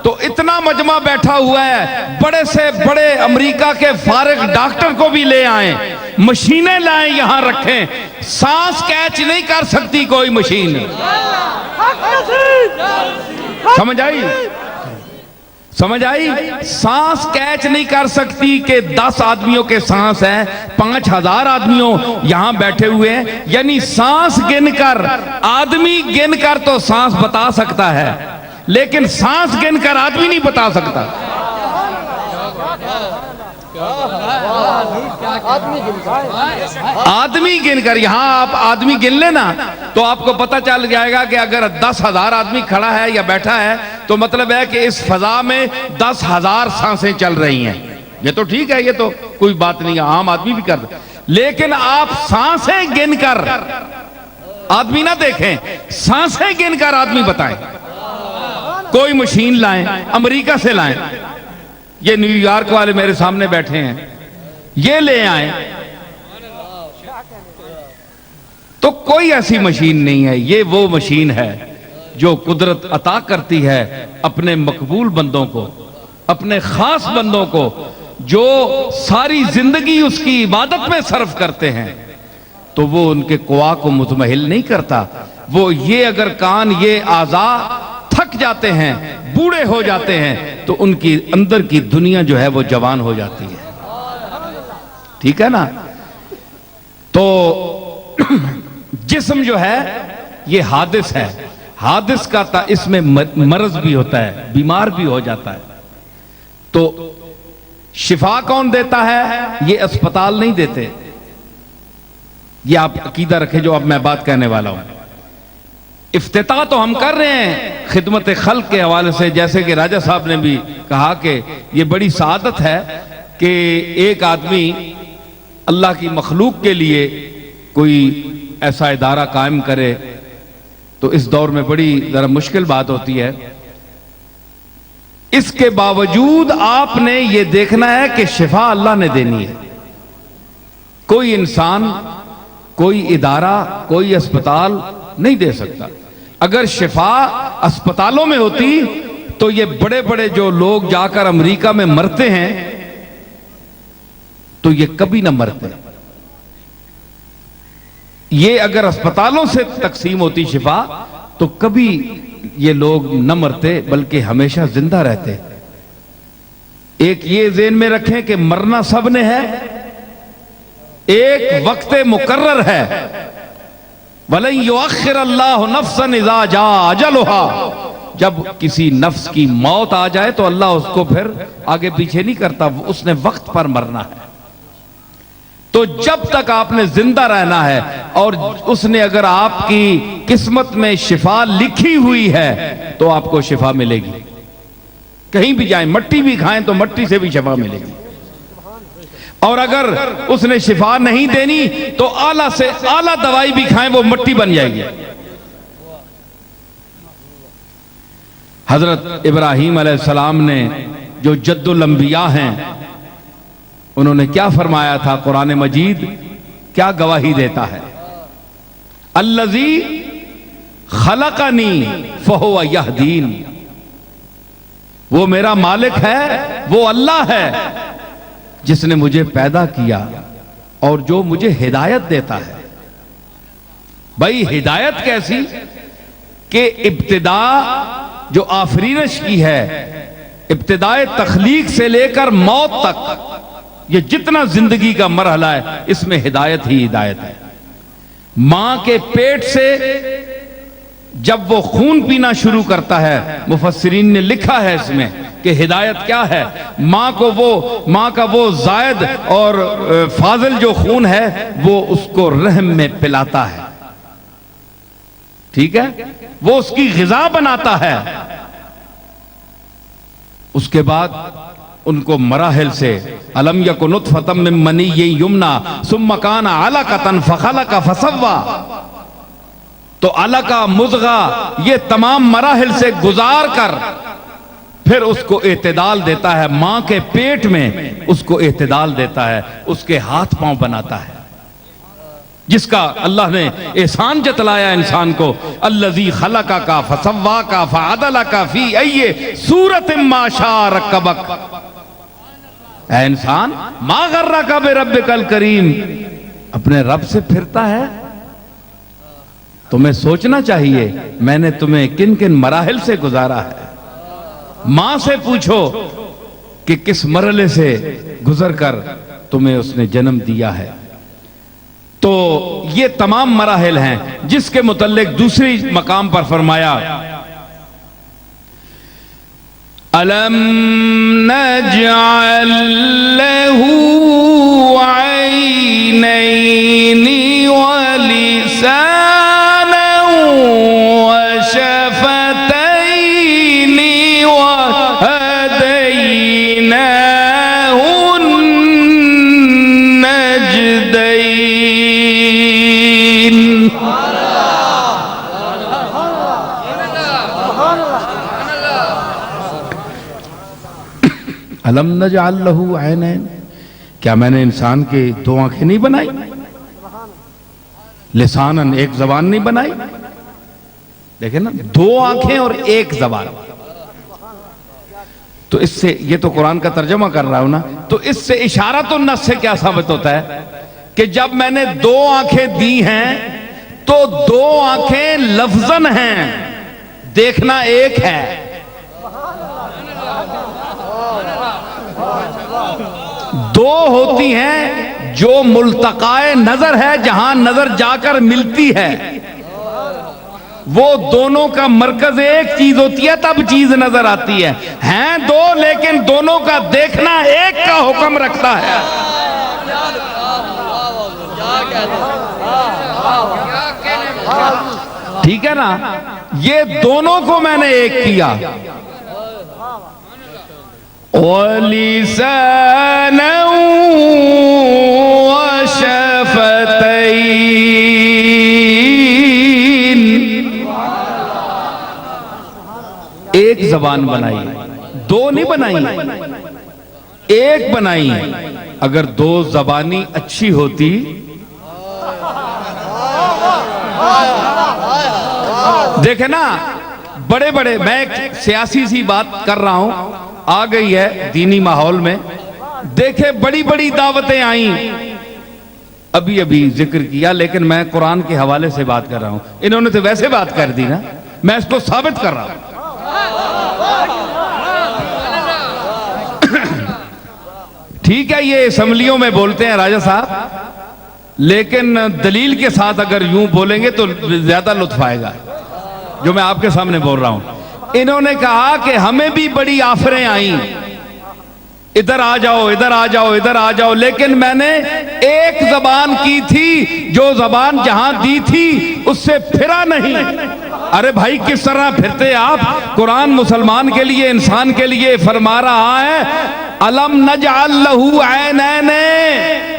تو اتنا مجمع بیٹھا ہوا ہے، بڑے سے بڑے امریکہ کے فارغ ڈاکٹر کو بھی لے آئیں، مشینیں لائیں یہاں رکھیں، سانس کیچ نہیں کر سکتی کوئی مشین۔ سمجھ آئی؟ سمجھ آئی؟ سانس کیچ نہیں کر سکتی کہ 10 آدمیوں کے سانس ہیں، 5000 آدمیوں یہاں بیٹھے ہوئے ہیں، یعنی سانس گن کر، آدمی گن کر تو سانس بتا سکتا ہے، لیکن سانس گن کر آدمی نہیں بتا سکتا۔ آدمی گن کر، یہاں آپ آدمی گن لینا تو آپ کو پتہ چل جائے گا کہ اگر 10,000 آدمی کھڑا ہے یا بیٹھا ہے تو مطلب ہے کہ اس فضا میں 10,000 سانسیں چل رہی ہیں۔ یہ تو ٹھیک ہے، یہ تو کوئی بات نہیں ہے، عام آدمی بھی کرتا، لیکن آپ سانسیں گن کر آدمی نہ دیکھیں، سانسیں گن کر آدمی بتائیں۔ کوئی مشین لائیں، امریکہ سے لائیں، یہ نیو یارک والے میرے سامنے بیٹھے ہیں، یہ لے آئیں، تو کوئی ایسی مشین نہیں ہے۔ یہ وہ مشین ہے جو قدرت عطا کرتی ہے اپنے مقبول بندوں کو، اپنے خاص بندوں کو، جو ساری زندگی اس کی عبادت میں صرف کرتے ہیں، تو وہ ان کے قوا کو مطمئن نہیں کرتا۔ وہ یہ اگر کان، یہ اعضاء تھک جاتے ہیں، بوڑھے ہو جاتے ہیں، تو ان کی اندر کی دنیا جو ہے وہ جوان ہو جاتی ہے۔ ٹھیک ہے نا؟ تو جسم جو ہے یہ حادث ہے، حادث کا اس میں مرض بھی ہوتا ہے، بیمار بھی ہو جاتا ہے۔ تو شفا کون دیتا ہے؟ یہ اسپتال نہیں دیتے۔ یہ آپ عقیدہ رکھیں جو اب میں بات کہنے والا ہوں۔ افتتاح تو ہم کر رہے ہیں خدمت خلق کے حوالے سے، جیسے کہ راجہ صاحب نے بھی کہا کہ یہ بڑی سعادت ہے کہ ایک آدمی اللہ کی مخلوق کے لیے کوئی ایسا ادارہ قائم کرے، تو اس دور میں بڑی ذرا مشکل بات ہوتی ہے۔ اس کے باوجود آپ نے یہ دیکھنا ہے کہ شفا اللہ نے دینی ہے۔ کوئی انسان، کوئی ادارہ، کوئی اسپتال نہیں دے سکتا۔ اگر شفا اسپتالوں میں ہوتی تو یہ بڑے بڑے جو لوگ جا کر امریکہ میں مرتے ہیں تو یہ کبھی نہ مرتے۔ یہ اگر اسپتالوں سے تقسیم ہوتی شفا تو کبھی یہ لوگ نہ مرتے بلکہ ہمیشہ زندہ رہتے۔ ایک یہ ذہن میں رکھیں کہ مرنا سب نے ہے، ایک وقت مقرر ہے۔ وَلَن يُؤَخِّرَ اللَّهُ نَفْسًا إِذَا جَاءَ أَجَلُهَا، جب کسی نفس کی موت آ جائے تو اللہ اس کو پھر آگے پیچھے نہیں کرتا، اس نے وقت پر مرنا ہے۔ تو جب تک آپ نے زندہ رہنا ہے، اور اس نے اگر آپ کی قسمت میں شفا لکھی ہوئی ہے تو آپ کو شفا ملے گی۔ کہیں بھی جائیں، مٹی بھی کھائیں تو مٹی سے بھی شفا ملے گی، اور اگر اس نے شفا نہیں دینی تو اعلیٰ سے اعلیٰ دوائی بھی کھائیں وہ مٹی بن جائے گی۔ حضرت ابراہیم علیہ السلام نے جو جد الانبیاء ہیں، انہوں نے کیا فرمایا تھا؟ قرآن مجید کیا گواہی دیتا ہے؟ الذی خلقنی فہو یہدین، وہ میرا مالک ہے، وہ اللہ ہے جس نے مجھے پیدا کیا اور جو مجھے ہدایت دیتا ہے۔ بھائی ہدایت کیسی؟ کہ ابتدا جو آفرینش کی ہے، ابتدائے تخلیق سے لے کر موت تک، یہ جتنا زندگی کا مرحلہ ہے اس میں ہدایت ہی ہدایت ہے۔ ماں کے پیٹ سے جب وہ خون پینا شروع کرتا ہے، مفسرین نے لکھا ہے اس میں کہ ہدایت کیا ہے، ماں کا وہ زائد اور فاضل جو خون ہے وہ اس کو رحم میں پلاتا ہے، ٹھیک ہے، وہ اس کی غذا بناتا ہے۔ اس کے بعد ان کو مراحل سے الم یک نطفۃ من منی یمنی ثم کان علقۃ فخلق فسوی، تو علقہ، مضغہ، یہ تمام مراحل سے گزار کر پھر اس کو اعتدال دیتا ہے، ماں کے پیٹ میں اس کو اعتدال دیتا ہے، اس کے ہاتھ پاؤں بناتا ہے، جس کا اللہ نے احسان جتلایا انسان کو، الذی خلقک فسواک فعدلک فی ای صورت ما شاء رکبک۔ اے انسان، ما غرک بربک الکریم، اپنے رب سے پھرتا ہے؟ تمہیں سوچنا چاہیے میں نے تمہیں کن کن مراحل سے گزارا ہے۔ ماں سے پوچھو کہ کس مرحلے سے گزر کر تمہیں اس نے جنم دیا ہے۔ تو یہ تمام مراحل ہیں، جس کے متعلق دوسری مقام پر فرمایا أَلَمْ نَجْعَلْ لَهُ عَيْنَيْنِ وَلِسَانًا وَشَفَتَيْنِ وَهَدَيْنَاهُ النَّجْدَيْنِ۔ الم نجعل لہ عینین، کیا میں نے انسان کے دو آنکھیں نہیں بنائی؟ لسانن، ایک زبان نہیں بنائی؟ دیکھیں نا، دو آنکھیں اور ایک زبان۔ تو اس سے، یہ تو قرآن کا ترجمہ کر رہا ہوں نا، تو اس سے اشارۃ النص سے کیا ثابت ہوتا ہے کہ جب میں نے دو آنکھیں دی ہیں تو دو آنکھیں لفظاً ہیں، دیکھنا ایک ہے۔ دو ہوتی ہیں جو ملتقائے نظر ہے، جہاں نظر جا کر ملتی ہے، وہ دونوں کا مرکز ایک چیز ہوتی ہے، تب چیز نظر آتی ہے۔ ہیں دو لیکن دونوں کا دیکھنا ایک کا حکم رکھتا ہے۔ ٹھیک ہے نا، یہ دونوں کو میں نے ایک کیا۔ وَلِسَانًا وَشَفَتَيْنِ، ایک زبان بنائی، دو نہیں بنائی، ایک بنائی۔ اگر دو زبانی اچھی ہوتی، دیکھیں نا، بڑے بڑے، میں ایک سیاسی سی بات کر رہا ہوں، آ گئی ہے دینی ماحول میں، دیکھیں بڑی بڑی دعوتیں آئیں، ابھی ذکر کیا، لیکن میں قرآن کے حوالے سے بات کر رہا ہوں، انہوں نے تو ویسے بات کر دی نا، میں اس کو ثابت کر رہا ہوں۔ ٹھیک ہے، یہ اسمبلیوں میں بولتے ہیں راجہ صاحب، لیکن دلیل کے ساتھ اگر یوں بولیں گے تو زیادہ لطف آئے گا، جو میں آپ کے سامنے بول رہا ہوں۔ انہوں نے کہا کہ ہمیں بھی بڑی آفریں آئیں، ادھر آ جاؤ، ادھر آ جاؤ، ادھر آ جاؤ، لیکن میں نے ایک زبان کی تھی، جو زبان جہاں دی تھی اس سے پھرا نہیں۔ ارے بھائی کس طرح پھرتے آپ؟ قرآن مسلمان کے لیے، انسان کے لیے فرما رہا ہے الم نجعل لہ عینین،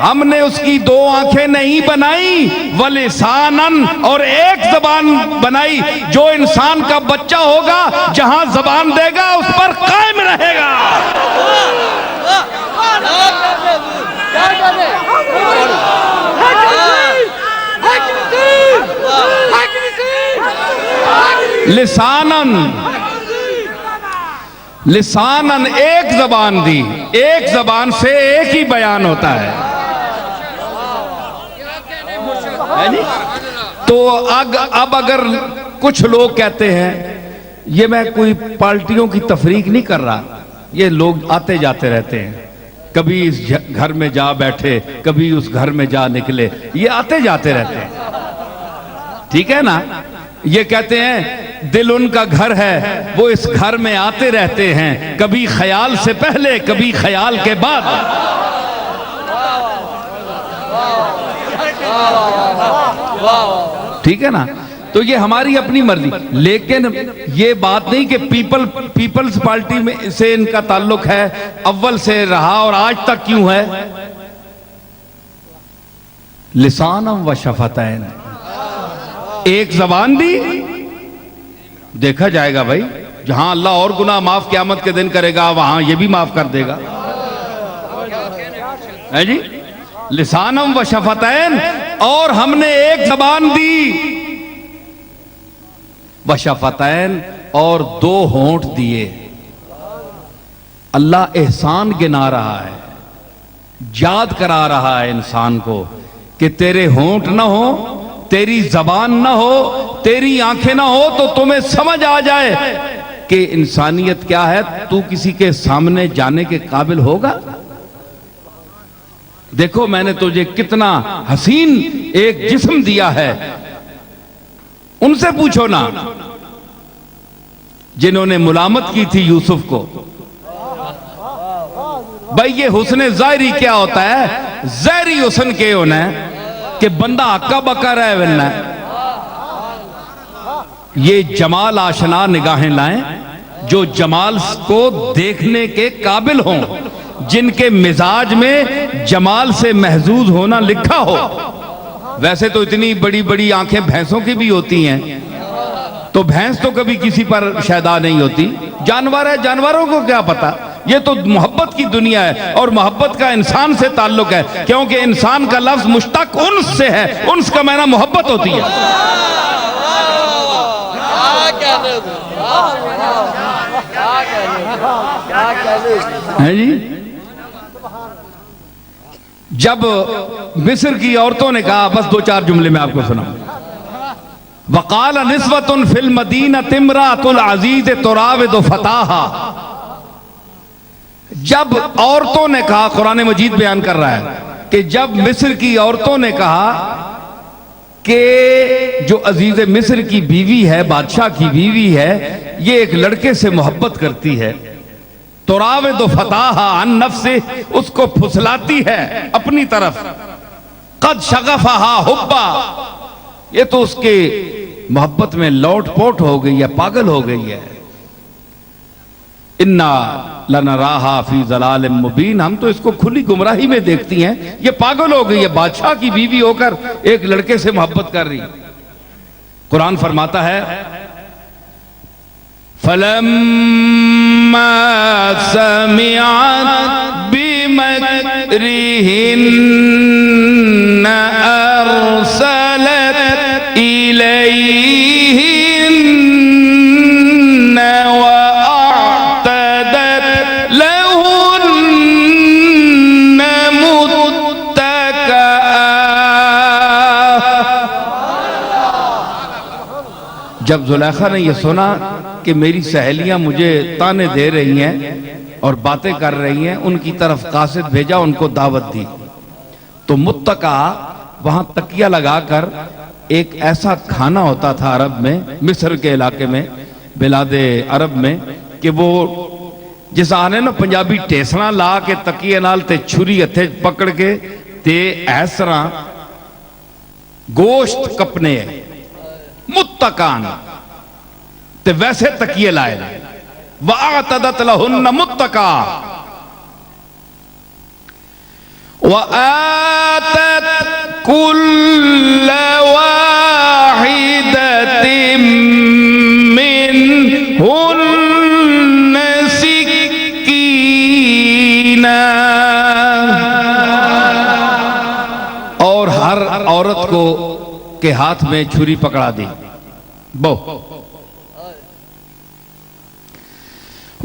ہم نے اس کی دو آنکھیں نہیں بنائی، ولسانن، اور ایک زبان بنائی، جو انسان کا بچہ ہوگا جہاں زبان دے گا اس پر قائم رہے گا۔ لسانن، ایک زبان دی، ایک زبان سے ایک ہی بیان ہوتا ہے۔ تو اب اگر کچھ لوگ کہتے ہیں، یہ میں کوئی پارٹیوں کی تفریق نہیں کر رہا، یہ لوگ آتے جاتے رہتے ہیں، کبھی اس گھر میں جا بیٹھے، کبھی اس گھر میں جا نکلے، یہ آتے جاتے رہتے ہیں، ٹھیک ہے نا؟ یہ کہتے ہیں دل ان کا گھر ہے، وہ اس گھر میں آتے رہتے ہیں، کبھی خیال سے پہلے کبھی خیال کے بعد۔ ٹھیک ہے نا؟ تو یہ ہماری اپنی مرضی، لیکن یہ بات نہیں کہ پیپلز پارٹی میں سے ان کا تعلق ہے، اول سے رہا اور آج تک کیوں ہے؟ لسانم و شفتین، ایک زبان دی، دیکھا جائے گا بھائی، جہاں اللہ اور گناہ معاف قیامت کے دن کرے گا وہاں یہ بھی معاف کر دے گا، ہے جی؟ لسانم و شفتین، اور ہم نے ایک زبان دی، و شفتین، اور دو ہونٹ دیے۔ اللہ احسان گنا رہا ہے، یاد کرا رہا ہے انسان کو کہ تیرے ہونٹ نہ ہو، تیری زبان نہ ہو، تیری آنکھیں نہ ہو تو تمہیں سمجھ آ جائے کہ انسانیت کیا ہے، تو کسی کے سامنے جانے کے قابل ہوگا؟ دیکھو میں نے تجھے کتنا حسین ایک جسم دیا ہے، ان سے پوچھو نا جنہوں نے ملامت کی تھی یوسف کو، بھائی یہ حسن ظاہری کیا ہوتا ہے؟ ظاہری حسن کے ہونا ہے کہ بندہ ہکا بکا رہے ورنہ، یہ جمال آشنا نگاہیں لائیں جو جمال کو دیکھنے کے قابل ہوں، جن کے مزاج میں جمال سے محظوظ ہونا لکھا ہو۔ ویسے تو اتنی بڑی بڑی آنکھیں بھینسوں کی بھی ہوتی ہیں، تو بھینس تو کبھی کسی پر شیدا نہیں ہوتی، جانور ہے، جانوروں کو کیا پتا؟ یہ تو محبت کی دنیا ہے، اور محبت کا انسان سے تعلق ہے، کیونکہ انسان کا لفظ مشتق انس سے ہے، انس کا معنی محبت ہوتی ہے۔ ہے جی؟ جب مصر کی عورتوں نے کہا، بس دو چار جملے میں آپ کو سناؤں، وقال نسوۃ فی المدینہ امرأۃ العزیز تراود فتاہا، جب عورتوں نے کہا، قرآن مجید بیان کر رہا ہے کہ جب مصر کی عورتوں نے کہا کہ جو عزیز مصر کی بیوی ہے، بادشاہ کی بیوی ہے، یہ ایک لڑکے سے محبت کرتی ہے، تراود فتاہا عن نفسہ، اس کو پھسلاتی ہے اپنی طرف، قد شغفہا حبا، یہ تو اس کے محبت میں لوٹ پوٹ ہو گئی ہے، پاگل ہو گئی ہے، انا لنراہا فی ضلال مبین، ہم تو اس کو کھلی گمراہی میں دیکھتی ہیں، یہ پاگل ہو گئی ہے، بادشاہ کی بیوی ہو کر ایک لڑکے سے محبت کر رہی۔ قرآن فرماتا ہے فَلَمَّا سَمِعَتْ بِمَكْرِهِنَّ أَرْسَلَتْ إِلَيْهِنَّ وَأَعْتَدَتْ لَهُنَّ مُتَّكَأً۔ جب زلیخا نے یہ سنا کہ میری سہیلیاں مجھے تانے دے رہی ہیں اور باتیں کر رہی ہیں، ان کی طرف قاصد بھیجا، ان کو دعوت دی، تو متکا وہاں تکیہ لگا کر ایک ایسا کھانا ہوتا تھا عرب میں، مصر کے علاقے میں، بلاد عرب میں، کہ وہ جس آنے نا پنجابی ٹیسنا لا کے تکیہ نال تے چھری ہتھے پکڑ کے تے اس طرح گوشت کپنے متکان تے ویسے تکیے لائے، وَأَعْتَدَتْ لَهُنَّ مُتَّكَأً وَآتَتْ كُلَّ وَاحِدَةٍ مِّنْهُنَّ سِكِّينًا، اور ہر عورت کو کے ہاتھ میں چھری پکڑا دی، بو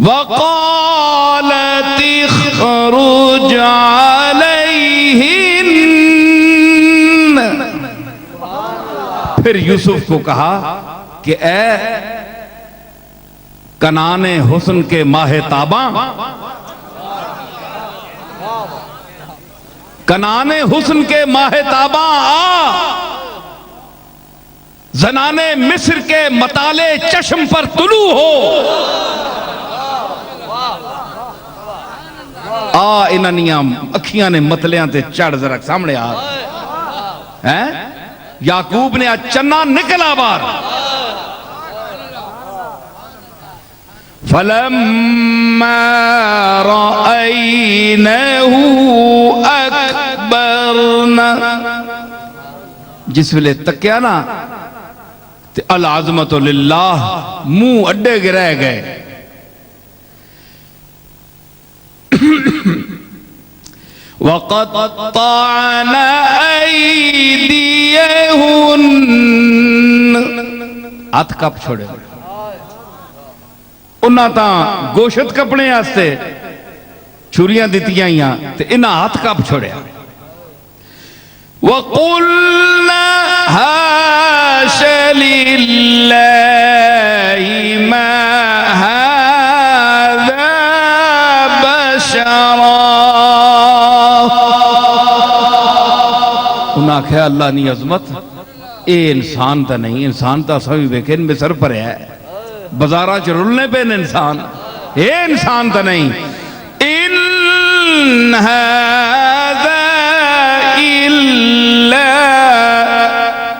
وَقَالَتِ اخْرُجْ عَلَيْهِنَّ، پھر یوسف کو کہا کہ اے کنان حسن کے ماہ تاباں، کنان حسن کے ماہ تاباں آ، زنان مصر کے مطالع چشم پر طلوع ہو، آ انہاں اکھیاں نے متلیاں تے چڑھ ذرا سامنے آ، یعقوب نے چنا نکلا بار، فَلَمَّا رَأَيْنَهُ أَكْبَرْنَا، جس ویلے تکیا نا تے العظمت للہ، منہ اڈے گرہ گئے، وَقَطَّعْنَ أَيْدِيَهُنَّ، ہاتھ کپ چھوڑے انہاں تاں گوشت کپنے آستے چھوریاں دیتیاں ہیاں تے انہاں ہاتھ کپ چھوڑے، وَقُلْنَا حَاشَ لِلَّهِ مَا هَذَا بَشَرًا، انہاں کہا اللہ نی عظمت اے انسان تا نہیں، انسان تا سوئی بیکن مصر پر ہے، بزارہ چ رلنے پہ انسان، اے انسان تا نہیں، ان هذا الا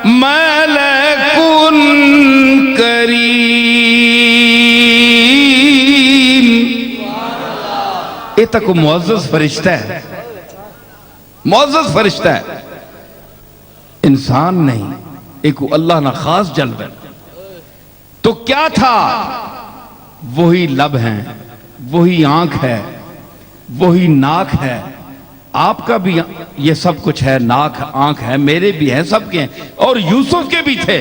ملک کریم، یہ تک معزز فرشتہ ہے، معزز فرشتہ ہے، انسان نہیں، ایک اللہ نہ خاص جلوہ ہے۔ تو کیا تھا؟ وہی لب ہیں، وہی آنکھ ہے، وہی ناک ہے، آپ کا بھی یہ سب کچھ ہے، ناک آنکھ ہے، میرے بھی ہیں، سب کے ہیں، اور یوسف کے بھی تھے،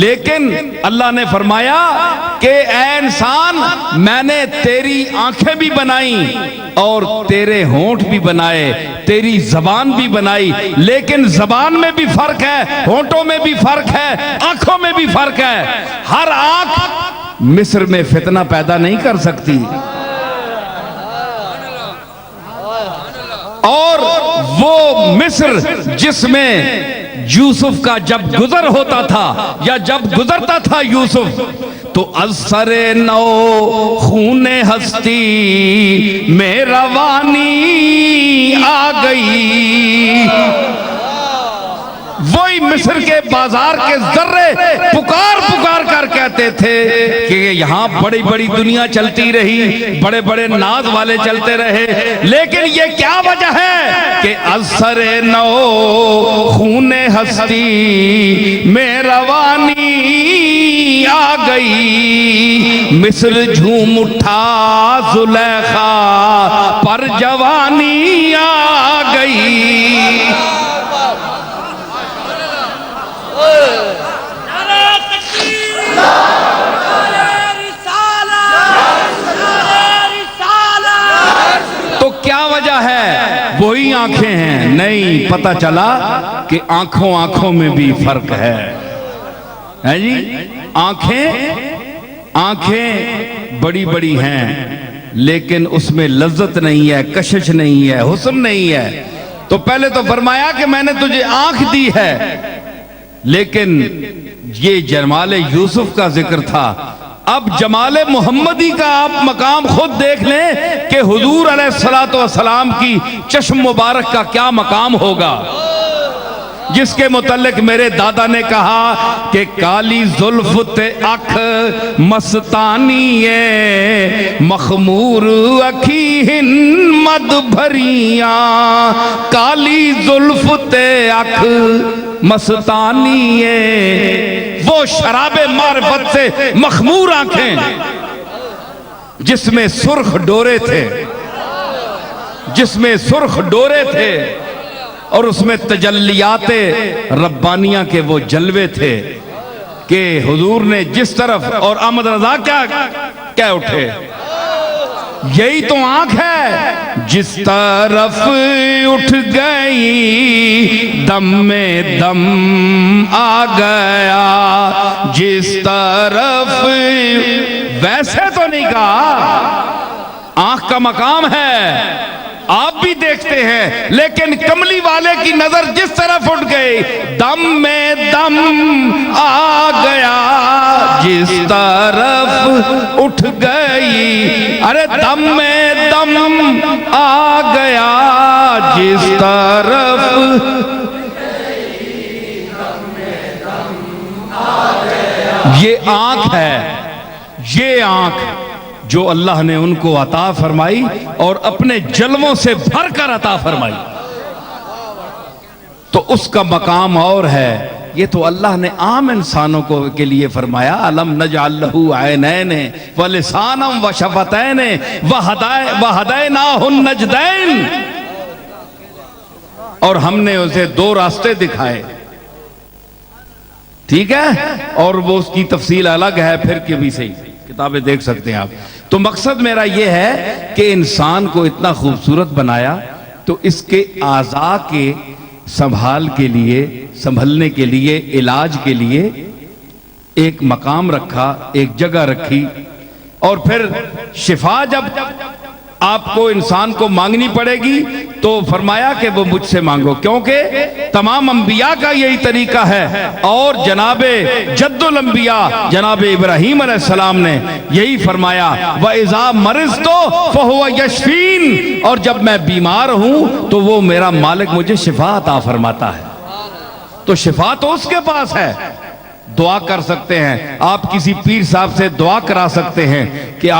لیکن اللہ نے فرمایا کہ اے انسان میں نے تیری آنکھیں بھی بنائی اور تیرے ہونٹ بھی بنائے، تیری زبان بھی بنائی، لیکن زبان میں بھی فرق ہے، ہونٹوں میں بھی فرق ہے، آنکھوں میں بھی فرق ہے، ہر آنکھ مصر میں فتنہ پیدا نہیں کر سکتی، اور وہ مصر جس میں یوسف کا جب گزر ہوتا تھا یا جب گزرتا تھا یوسف، تو از سر نو خون ہستی میں روانی آ گئی، وہی مصر کے بازار کے ذرے پکار پکار کر کہتے تھے کہ یہاں بڑی بڑی دنیا چلتی رہی، بڑے بڑے ناز والے چلتے رہے، لیکن یہ کیا وجہ ہے کہ اثر نو خون ہستی میں روانی آ گئی، مصر جھوم اٹھا زلیخا پر جوانی آ گئی، تو کیا وجہ ہے؟ وہی آنکھیں ہیں، نہیں پتہ چلا کہ آنکھوں آنکھوں میں بھی فرق ہے جی، آنکھیں بڑی بڑی ہیں لیکن اس میں لذت نہیں ہے، کشش نہیں ہے، حسن نہیں ہے، تو پہلے تو فرمایا کہ میں نے تجھے آنکھ دی ہے، لیکن یہ جمال یوسف کا ذکر تھا، اب جمال محمدی کا آپ مقام خود دیکھ لیں کہ حضور علیہ السلام کی چشم مبارک کا کیا مقام ہوگا، جس کے متعلق میرے دادا نے کہا کہ کالی زلف تے اکھ مستانی مخمور اکھی ہن مد بھریاں، کالی زلف تے اکھ مستانی وہ شراب معرفت سے مخمور آنکھیں جس میں سرخ ڈورے تھے، جس میں سرخ ڈورے تھے، اور اس میں تجلیات ربانیہ کے وہ جلوے تھے کہ حضور نے جس طرف، اور احمد رضا کیا کہہ اٹھے، یہی تو آنکھ ہے جس طرف اٹھ گئی دم میں دم آ گیا، جس طرف، ویسے تو نہیں کہا، آنکھ کا مقام ہے، آپ بھی دیکھتے ہیں، لیکن کملی والے کی نظر جس طرف اٹھ گئی، دم میں دم آ گیا، جس طرف اٹھ گئی، ارے دم میں دم آ گیا، جس طرف یہ آنکھ ہے، یہ آنکھ جو اللہ نے ان کو عطا فرمائی اور اپنے جلووں سے بھر کر عطا فرمائی، تو اس کا مقام اور ہے۔ یہ تو اللہ نے عام انسانوں کے لیے فرمایا، الم نجعل لہ عینین ولسانا وشفتین وہدیناہ النجدین، اور ہم نے اسے دو راستے دکھائے، ٹھیک ہے، اور وہ اس کی تفصیل الگ ہے، پھر کبھی صحیح کتابیں دیکھ سکتے ہیں آپ۔ تو مقصد میرا یہ ہے کہ انسان کو اتنا خوبصورت بنایا تو اس کے اعضاء کے سنبھال کے لیے، سنبھلنے کے لیے، علاج کے لیے ایک مقام رکھا، ایک جگہ رکھی، اور پھر شفا جب آپ کو انسان کو مانگنی پڑے گی تو فرمایا کہ وہ مجھ سے مانگو، کیونکہ تمام انبیاء کا یہی طریقہ ہے، اور جناب جد الانبیاء جناب ابراہیم علیہ السلام نے یہی فرمایا، وَإِذَا مَرِضْتُ فَهُوَ يَشْفِينِ، اور جب میں بیمار ہوں تو وہ میرا مالک مجھے شفا عطا فرماتا ہے۔ تو شفا تو اس کے پاس ہے، دعا کر سکتے ہیں، آپ کسی پیر صاحب سے دعا کرا سکتے ہیں کہ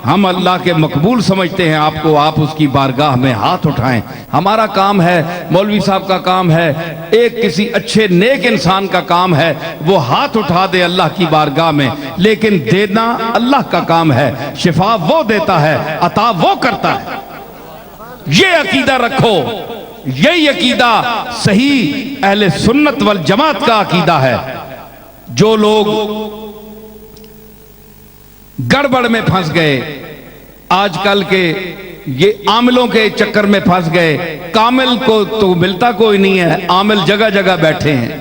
ہم اللہ کے مقبول سمجھتے ہیں آپ کو، آپ اس کی بارگاہ میں ہاتھ اٹھائیں۔ ہمارا کام ہے، مولوی صاحب کا کام ہے، ایک کسی اچھے نیک انسان کا کام ہے، وہ ہاتھ اٹھا دے اللہ کی بارگاہ میں، لیکن دینا اللہ کا کام ہے، شفا وہ دیتا ہے، عطا وہ کرتا ہے۔ یہ عقیدہ رکھو، یہی عقیدہ صحیح اہل سنت والجماعت کا عقیدہ ہے۔ جو لوگ گڑبڑ میں پھنس گئے، آج کل کے یہ عاملوں کے چکر میں پھنس گئے، کامل کو تو ملتا کوئی نہیں ہے، عامل جگہ جگہ بیٹھے ہیں،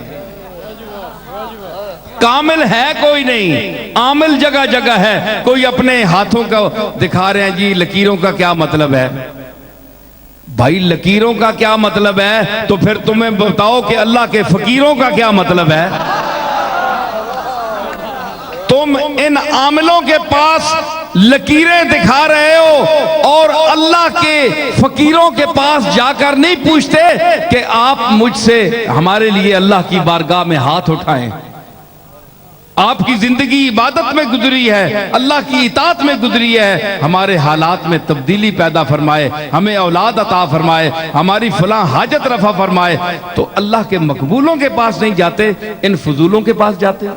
کامل ہے کوئی نہیں، عامل جگہ جگہ ہے۔ کوئی اپنے ہاتھوں کا دکھا رہے ہیں، جی لکیروں کا کیا مطلب ہے؟ بھائی لکیروں کا کیا مطلب ہے تو پھر تمہیں بتاؤ کہ اللہ کے فقیروں کا کیا مطلب ہے؟ تم ان عاملوں کے پاس لکیریں دکھا رہے ہو اور اللہ کے فقیروں کے پاس جا کر نہیں پوچھتے کہ آپ مجھ سے ہمارے لیے اللہ کی بارگاہ میں ہاتھ اٹھائیں۔ آپ کی زندگی عبادت میں گزری ہے، اللہ کی اطاعت میں گزری ہے، ہمارے حالات میں تبدیلی پیدا فرمائے، ہمیں اولاد عطا فرمائے، ہماری فلاں حاجت رفع فرمائے، تو اللہ کے مقبولوں کے پاس نہیں جاتے، ان فضولوں کے پاس جاتے۔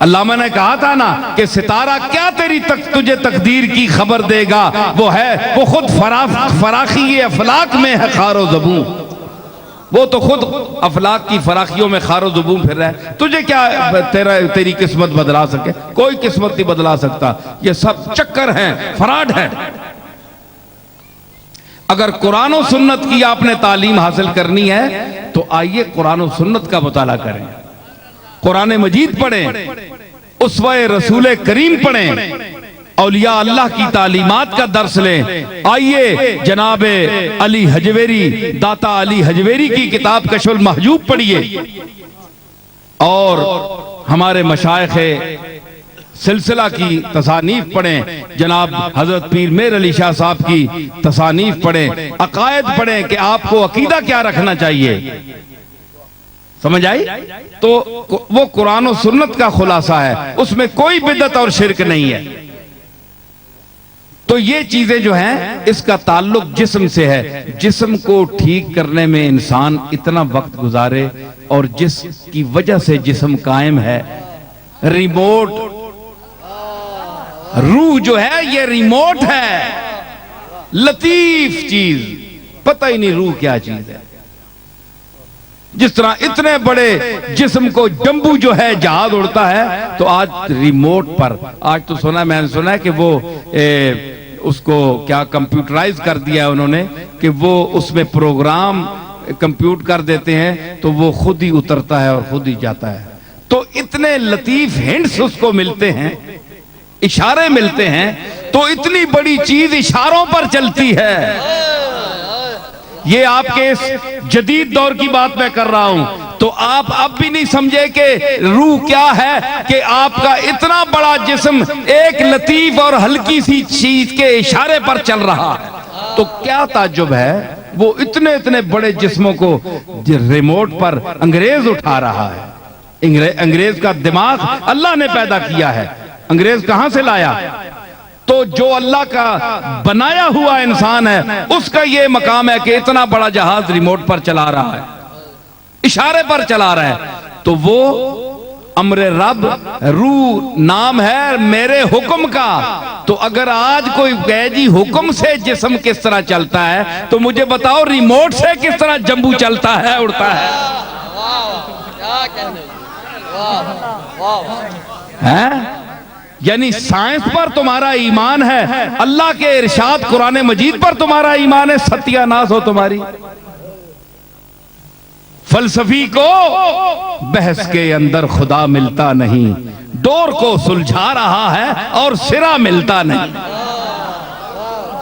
علامہ نے کہا تھا نا کہ ستارہ کیا تجھے تقدیر کی خبر دے گا، وہ خود فراخی افلاک میں ہے خار و زبوں، وہ تو خود افلاک کی فراخیوں میں خار و زبوں پھر رہا ہے، تجھے کیا تیری قسمت بدلا سکے؟ کوئی قسمت نہیں بدلا سکتا، یہ سب چکر ہیں، فراڈ ہیں۔ اگر قرآن و سنت کی آپ نے تعلیم حاصل کرنی ہے تو آئیے قرآن و سنت کا مطالعہ کریں، قرآن مجید پڑھیں، اسوہ رسول کریم پڑھیں، اولیاء اللہ کی تعلیمات کا درس لیں۔ آئیے جناب علی حجویری، داتا علی حجویری کی کتاب کشف المحجوب پڑھیے، اور ہمارے مشائخ سلسلہ کی تصانیف پڑھیں، جناب حضرت پیر میر علی شاہ صاحب کی تصانیف پڑھیں، عقائد پڑھیں کہ آپ کو عقیدہ کیا رکھنا چاہیے، سمجھ آئی؟ تو وہ قرآن و سنت کا خلاصہ ہے، اس میں کوئی بدعت اور شرک نہیں ہے۔ تو یہ چیزیں جو ہیں اس کا تعلق جسم سے ہے، جسم کو ٹھیک کرنے میں انسان اتنا وقت گزارے، اور جس کی وجہ سے جسم قائم ہے، ریموٹ روح جو ہے یہ ریموٹ ہے، لطیف چیز، پتہ ہی نہیں روح کیا چیز ہے۔ جس طرح اتنے بڑے جسم کو جمبو جو ہے جہاز اڑتا ہے، تو آج ریموٹ پر، آج تو میں نے سنا ہے کہ وہ اس کو کیا کمپیوٹرائز کر دیا ہے انہوں نے، کہ وہ اس میں پروگرام کمپیوٹ کر دیتے ہیں تو وہ خود ہی اترتا ہے اور خود ہی جاتا ہے۔ تو اتنے لطیف ہنٹس اس کو ملتے ہیں، اشارے ملتے ہیں، تو اتنی بڑی چیز اشاروں پر چلتی ہے۔ یہ آپ کے اس جدید دور کی بات میں کر رہا ہوں، تو آپ اب بھی نہیں سمجھے کہ روح کیا ہے، کہ آپ کا اتنا بڑا جسم ایک لطیف اور ہلکی سی چیز کے اشارے پر چل رہا ہے، تو کیا تعجب ہے وہ اتنے بڑے جسموں کو ریموٹ پر انگریز اٹھا رہا ہے۔ انگریز کا دماغ اللہ نے پیدا کیا ہے، انگریز کہاں سے لایا؟ تو جو اللہ کا بنایا ہوا انسان ہے اس کا یہ مقام ہے کہ اتنا بڑا جہاز ریموٹ پر چلا رہا ہے، اشارے پر چلا رہا ہے۔ تو وہ امر رب، روح نام ہے میرے حکم کا۔ تو اگر آج کوئی کہے جی حکم سے جسم کس طرح چلتا ہے، تو مجھے بتاؤ ریموٹ سے کس طرح جمبو چلتا ہے، اڑتا ہے؟ یعنی سائنس پر تمہارا ایمان ہے، اللہ کے ارشاد قرآن مجید پر تمہارا ایمان ہے، ستیہ ناس ہو تمہاری۔ فلسفی کو بحث کے اندر خدا ملتا نہیں، ڈور کو سلجھا رہا ہے اور سرا ملتا نہیں۔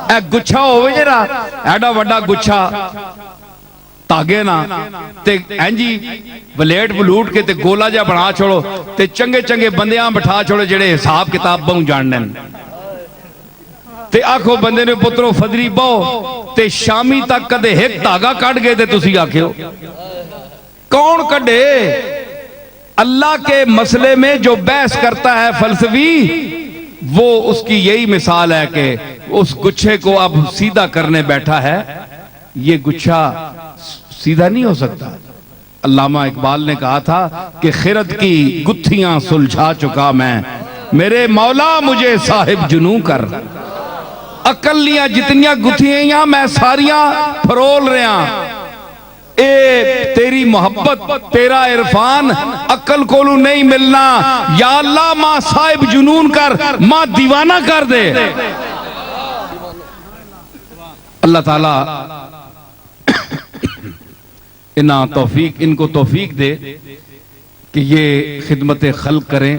ایک گچھا ہوئے جرا ایڈا وڈا گچھا تاگے نا تے اینجی ولیٹ بلوٹ کے تے گولا جا بنا چھوڑو تے چنگے چنگے بندیاں بٹھا چھوڑے جڑے حساب کتاب بہوں جاننے تے آکھو بندے نے پترو فدری بہو تے شامی تک کدے ایک تاگا کٹ گئے تے تسی آکھے ہو کون کڈے؟ اللہ کے مسئلے میں جو بحث کرتا ہے فلسفی، وہ اس کی یہی مثال ہے کہ اس گچھے کو اب سیدھا کرنے بیٹھا ہے۔ یہ گچھا سیدھا نہیں ہو سکتا۔ علامہ اقبال نے کہا تھا کہ خرد کی گتھیاں سلجھا چکا میں، میرے مولا مجھے صاحب جنوں کر۔ اکلیاں جتنیاں گتھیاں میں ساریاں پھرول رہے ہیں، اے تیری محبت تیرا عرفان عقل کولو نہیں ملنا، یا اللہ ماں صاحب جنون کر، ماں دیوانہ کر دے۔ اللہ تعالیٰ ان کو توفیق دے کہ یہ خدمت خلق کریں،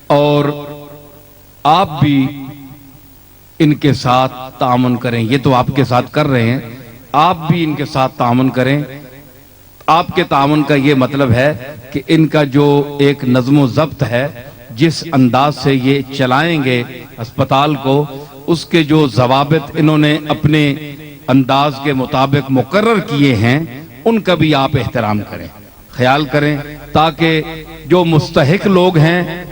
اور آپ بھی ان کے ساتھ تعاون کریں۔ یہ تو آپ کے ساتھ کر رہے ہیں، آپ بھی ان کے ساتھ تعاون کریں۔ آپ کے تعاون کا یہ مطلب ہے کہ ان کا جو ایک نظم و ضبط ہے، جس انداز سے یہ چلائیں گے اسپتال کو، اس کے جو ضوابط انہوں نے اپنے انداز کے مطابق مقرر کیے ہیں، ان کا بھی آپ احترام کریں، خیال کریں، تاکہ جو مستحق لوگ ہیں،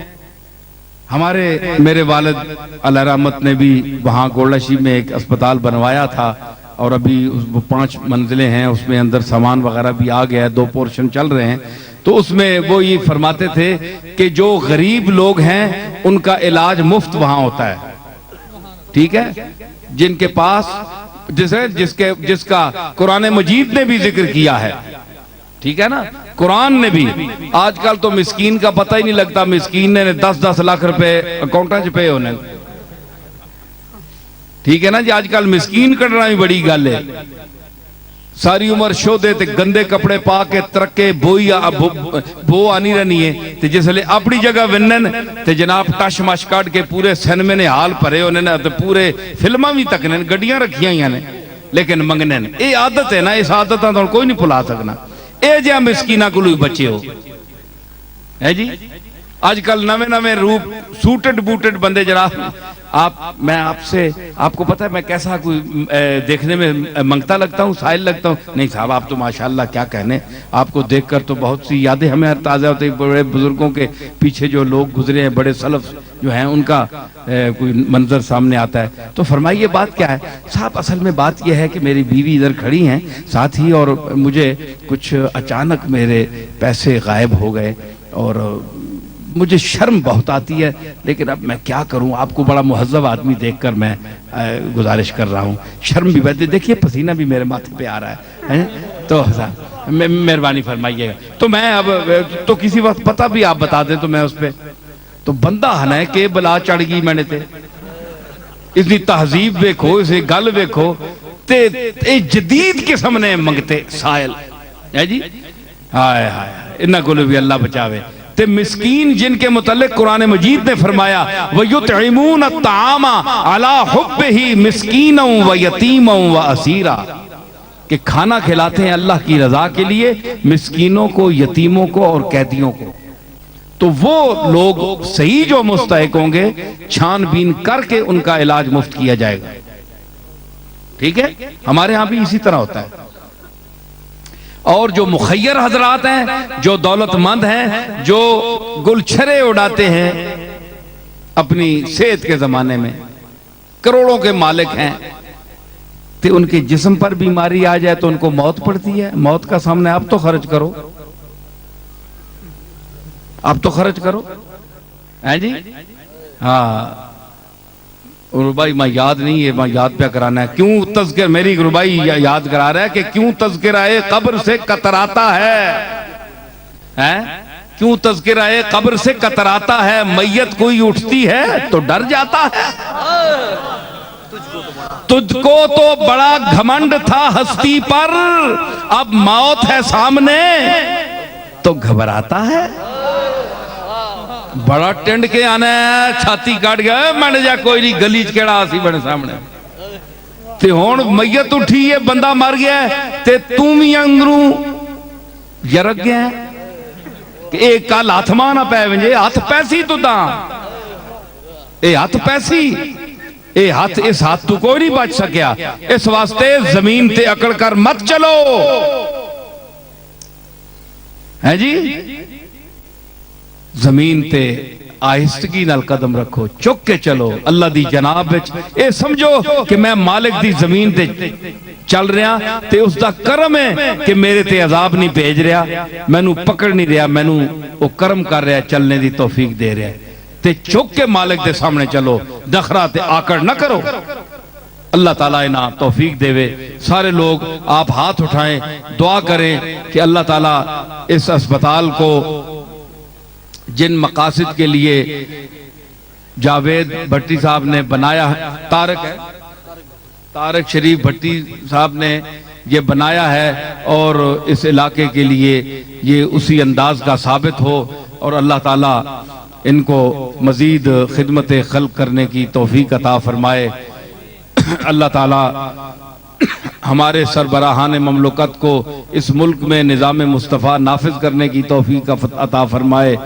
میرے والد علیہ رحمت نے بھی وہاں گولڈشی میں ایک اسپتال بنوایا تھا، اور ابھی 5 منزلیں ہیں، اس میں اندر سامان وغیرہ بھی آ گیا ہے، 2 پورشن چل رہے ہیں۔ تو اس میں وہ یہ فرماتے تھے کہ جو غریب لوگ ہیں ان کا علاج مفت وہاں ہوتا ہے، ٹھیک ہے، جن کے پاس جس کا قرآن مجید نے بھی ذکر کیا ہے، ٹھیک ہے نا، قرآن نے بھی۔ آج کل تو مسکین کا پتہ ہی نہیں لگتا، مسکین نے 10-10 لاکھ روپے اکاؤنٹاں چ پے ہونے، ٹھیک ہے نا جی۔ آج کل مسکین کٹنا بھی بڑی گل ہے، ساری عمر شودے تے گندے کپڑے پا کے ترکے بو آنی رہنی ہے، تے جس لئے اپنی جگہ ونن تے جناب ٹش مش کاٹ کے پورے سینمے نے حال پرے ہونے تے پورے فلمہ بھی تکنے گڑیاں رکھیاں ہی نے، لیکن منگنے اے عادت ہے نا، اس عادت تو کوئی نہیں بھلا سکنا۔ اے جہاں مسکینہ کو لوگ بچے ہو ہے جی۔ آج کل نویں روپ سوٹڈ بوٹڈ بندے جناب، میں آپ کو پتہ ہے میں کیسا کوئی دیکھنے میں منگتا لگتا ہوں، سائل لگتا ہوں؟ نہیں صاحب، آپ تو ماشاءاللہ کیا کہنے، آپ کو دیکھ کر تو بہت سی یادیں ہمیں تازہ ہوتی ہیں، بڑے بزرگوں کے پیچھے جو لوگ گزرے ہیں، بڑے سلف جو ہیں، ان کا کوئی منظر سامنے آتا ہے۔ تو فرمائیے بات کیا ہے صاحب؟ اصل میں بات یہ ہے کہ میری بیوی ادھر کھڑی ہیں ساتھ ہی، اور مجھے کچھ اچانک میرے پیسے غائب ہو گئے، اور مجھے شرم بہت آتی ہے، لیکن اب میں کیا کروں؟ آپ کو بڑا مہذب آدمی دیکھ کر میں گزارش کر رہا ہوں، شرم بھی بہت، دیکھیے پسینہ بھی میرے ماتھے پہ آ رہا ہے۔ تو مہربانی فرمائیے گا. تو میں اب تو کسی وقت پتہ بھی آپ بتا دیں تو میں اس پہ تو بندہ ہے کہ بلا چڑھ گئی میں نے تے اتنی تہذیب ویکھو اسے گل ویکھو تے جدید قسم نے منگتے سائل ہے جی. ہائے ہائے انہاں کو بھی اللہ بچاوے. تے مسکین جن کے متعلق قرآن مجید نے فرمایا وَيُطْعِمُونَ الطَّعَامَ عَلَىٰ حُبِّهِ مِسْكِينًا وَيَتِيمًا وَأَسِيرًا کہ کھانا کھلاتے ہیں اللہ کی رضا کے لیے مسکینوں کو، یتیموں کو اور قیدیوں کو. تو وہ لوگ صحیح جو مستحق ہوں گے چھان بین کر کے ان کا علاج مفت کیا جائے گا. ٹھیک ہے، ہمارے ہاں بھی اسی طرح ہوتا ہے. اور جو مخیر حضرات ہیں، جو دولت مند ہیں، جو گلچھرے اڑاتے ہیں اپنی صحت کے زمانے میں، کروڑوں کے مالک ہیں، تو ان کے جسم پر بیماری آ جائے تو ان کو موت پڑتی ہے. موت کا سامنے آپ تو خرچ کرو، آپ تو خرچ کرو ہیں جی. ہاں گروبائی میں یاد نہیں ہے، میں یاد پہ کرانا ہے. کیوں تذکر میری گروبائی یاد کرا رہا ہے کہ کیوں تذکرہ قبر سے کتراتا ہے. کیوں تذکرہ قبر سے کتراتا ہے، میت کوئی اٹھتی ہے تو ڈر جاتا ہے. تجھ کو تو بڑا گھمنڈ تھا ہستی پر، اب موت ہے سامنے تو گھبراتا ہے. بڑا ٹینڈ کے آنا ہے، چھاتی کاٹ گیا میں نے جا کوئی نہیں گلی چکڑا آسی بڑے سامنے تے ہون میت اٹھی ہے بندہ مر گیا ہے تے تم ہی اندروں یرک گیا ہے کہ ایک کال ہاتھ مانا پہ ونجے ہاتھ پیسی تو دا اے ہاتھ پیسی اے ہاتھ اس ہاتھ تو کوئی نہیں بچ سکیا. اس واسطے زمین تے اکڑ کر مت چلو ہے جی. زمین تے آہستگی نال قدم رکھو، چک کے چلو اللہ دی جناب وچ. اے سمجھو کہ میں مالک دی زمین تے چل رہا تے اس دا کرم ہے کہ میرے تے عذاب نہیں بھیج رہا، میں نو پکڑ نہیں رہا، میں نو وہ کرم کر رہا، چلنے دی توفیق دے رہا. تے چک کے مالک دے سامنے چلو، دخرا تے آکڑ نہ کرو. اللہ تعالیٰ انہاں توفیق دے وے. سارے لوگ آپ ہاتھ اٹھائیں، دعا کریں کہ اللہ تعالیٰ اس اسپتال کو جن مقاصد کے لیے جاوید بھٹی صاحب نے بنایا ہے، طارق شریف بھٹی صاحب نے یہ بنایا ہے اور اس علاقے کے لیے یہ اسی انداز کا ثابت ہو اور اللہ تعالیٰ ان کو مزید خدمت خلق کرنے کی توفیق عطا فرمائے. اللہ تعالیٰ ہمارے سربراہان مملکت کو اس ملک میں نظام مصطفیٰ نافذ کرنے کی توفیق عطا فرمائے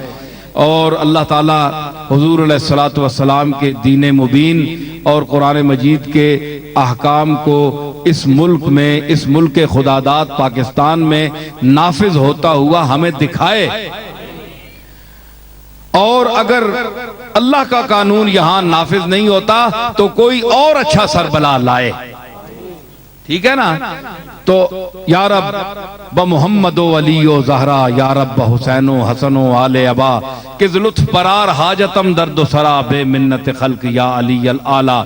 اور اللہ تعالیٰ حضور علیہ الصلوۃ والسلام کے دین مبین اور قرآن مجید کے احکام کو اس ملک میں، اس ملک خداداد پاکستان میں نافذ ہوتا ہوا ہمیں دکھائے. اور اگر اللہ کا قانون یہاں نافذ نہیں ہوتا تو کوئی اور اچھا سربراہ لائے. ٹھیک ہے نا. تو یا رب بمحمد و علی و زہرا، یا رب بحسین و حسن و آل ابا کز لطف پرار حاجتم درد و سرا بے منت خلق یا علی العالی.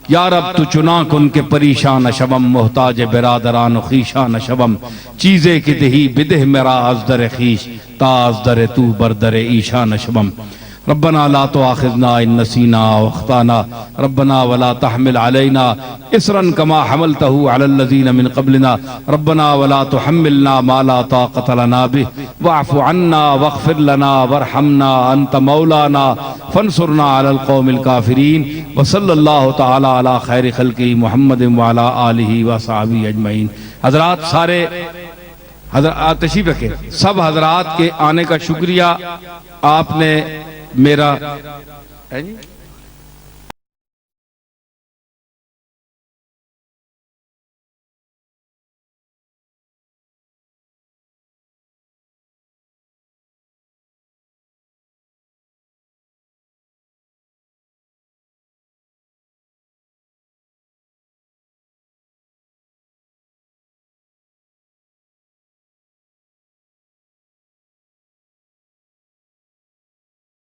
یا رب تو چنا کن کے پریشان شبم، محتاج برادران و خیشان شبم، چیزیں کی دہی بدہ میرا از در خیش تا از در تو بردر ایشان شبم. ربنا لا تؤاخذنا ان نسینا واخطانا، ربنا ولا تحمل علينا اسرا كما حملته على الذين من قبلنا، ربنا ولا تحملنا ما لا طاقة لنا به، واعف عنا واغفر لنا وارحمنا انت مولانا فانصرنا على القوم الكافرين. وصلی اللہ تعالی علی خیر خلقہ محمد وعلى آلہ وصحبہ اجمعین. حضرات سارے حضرات تشریف رکھیں، سب حضرات کے آنے کا شکریہ. آپ نے میرا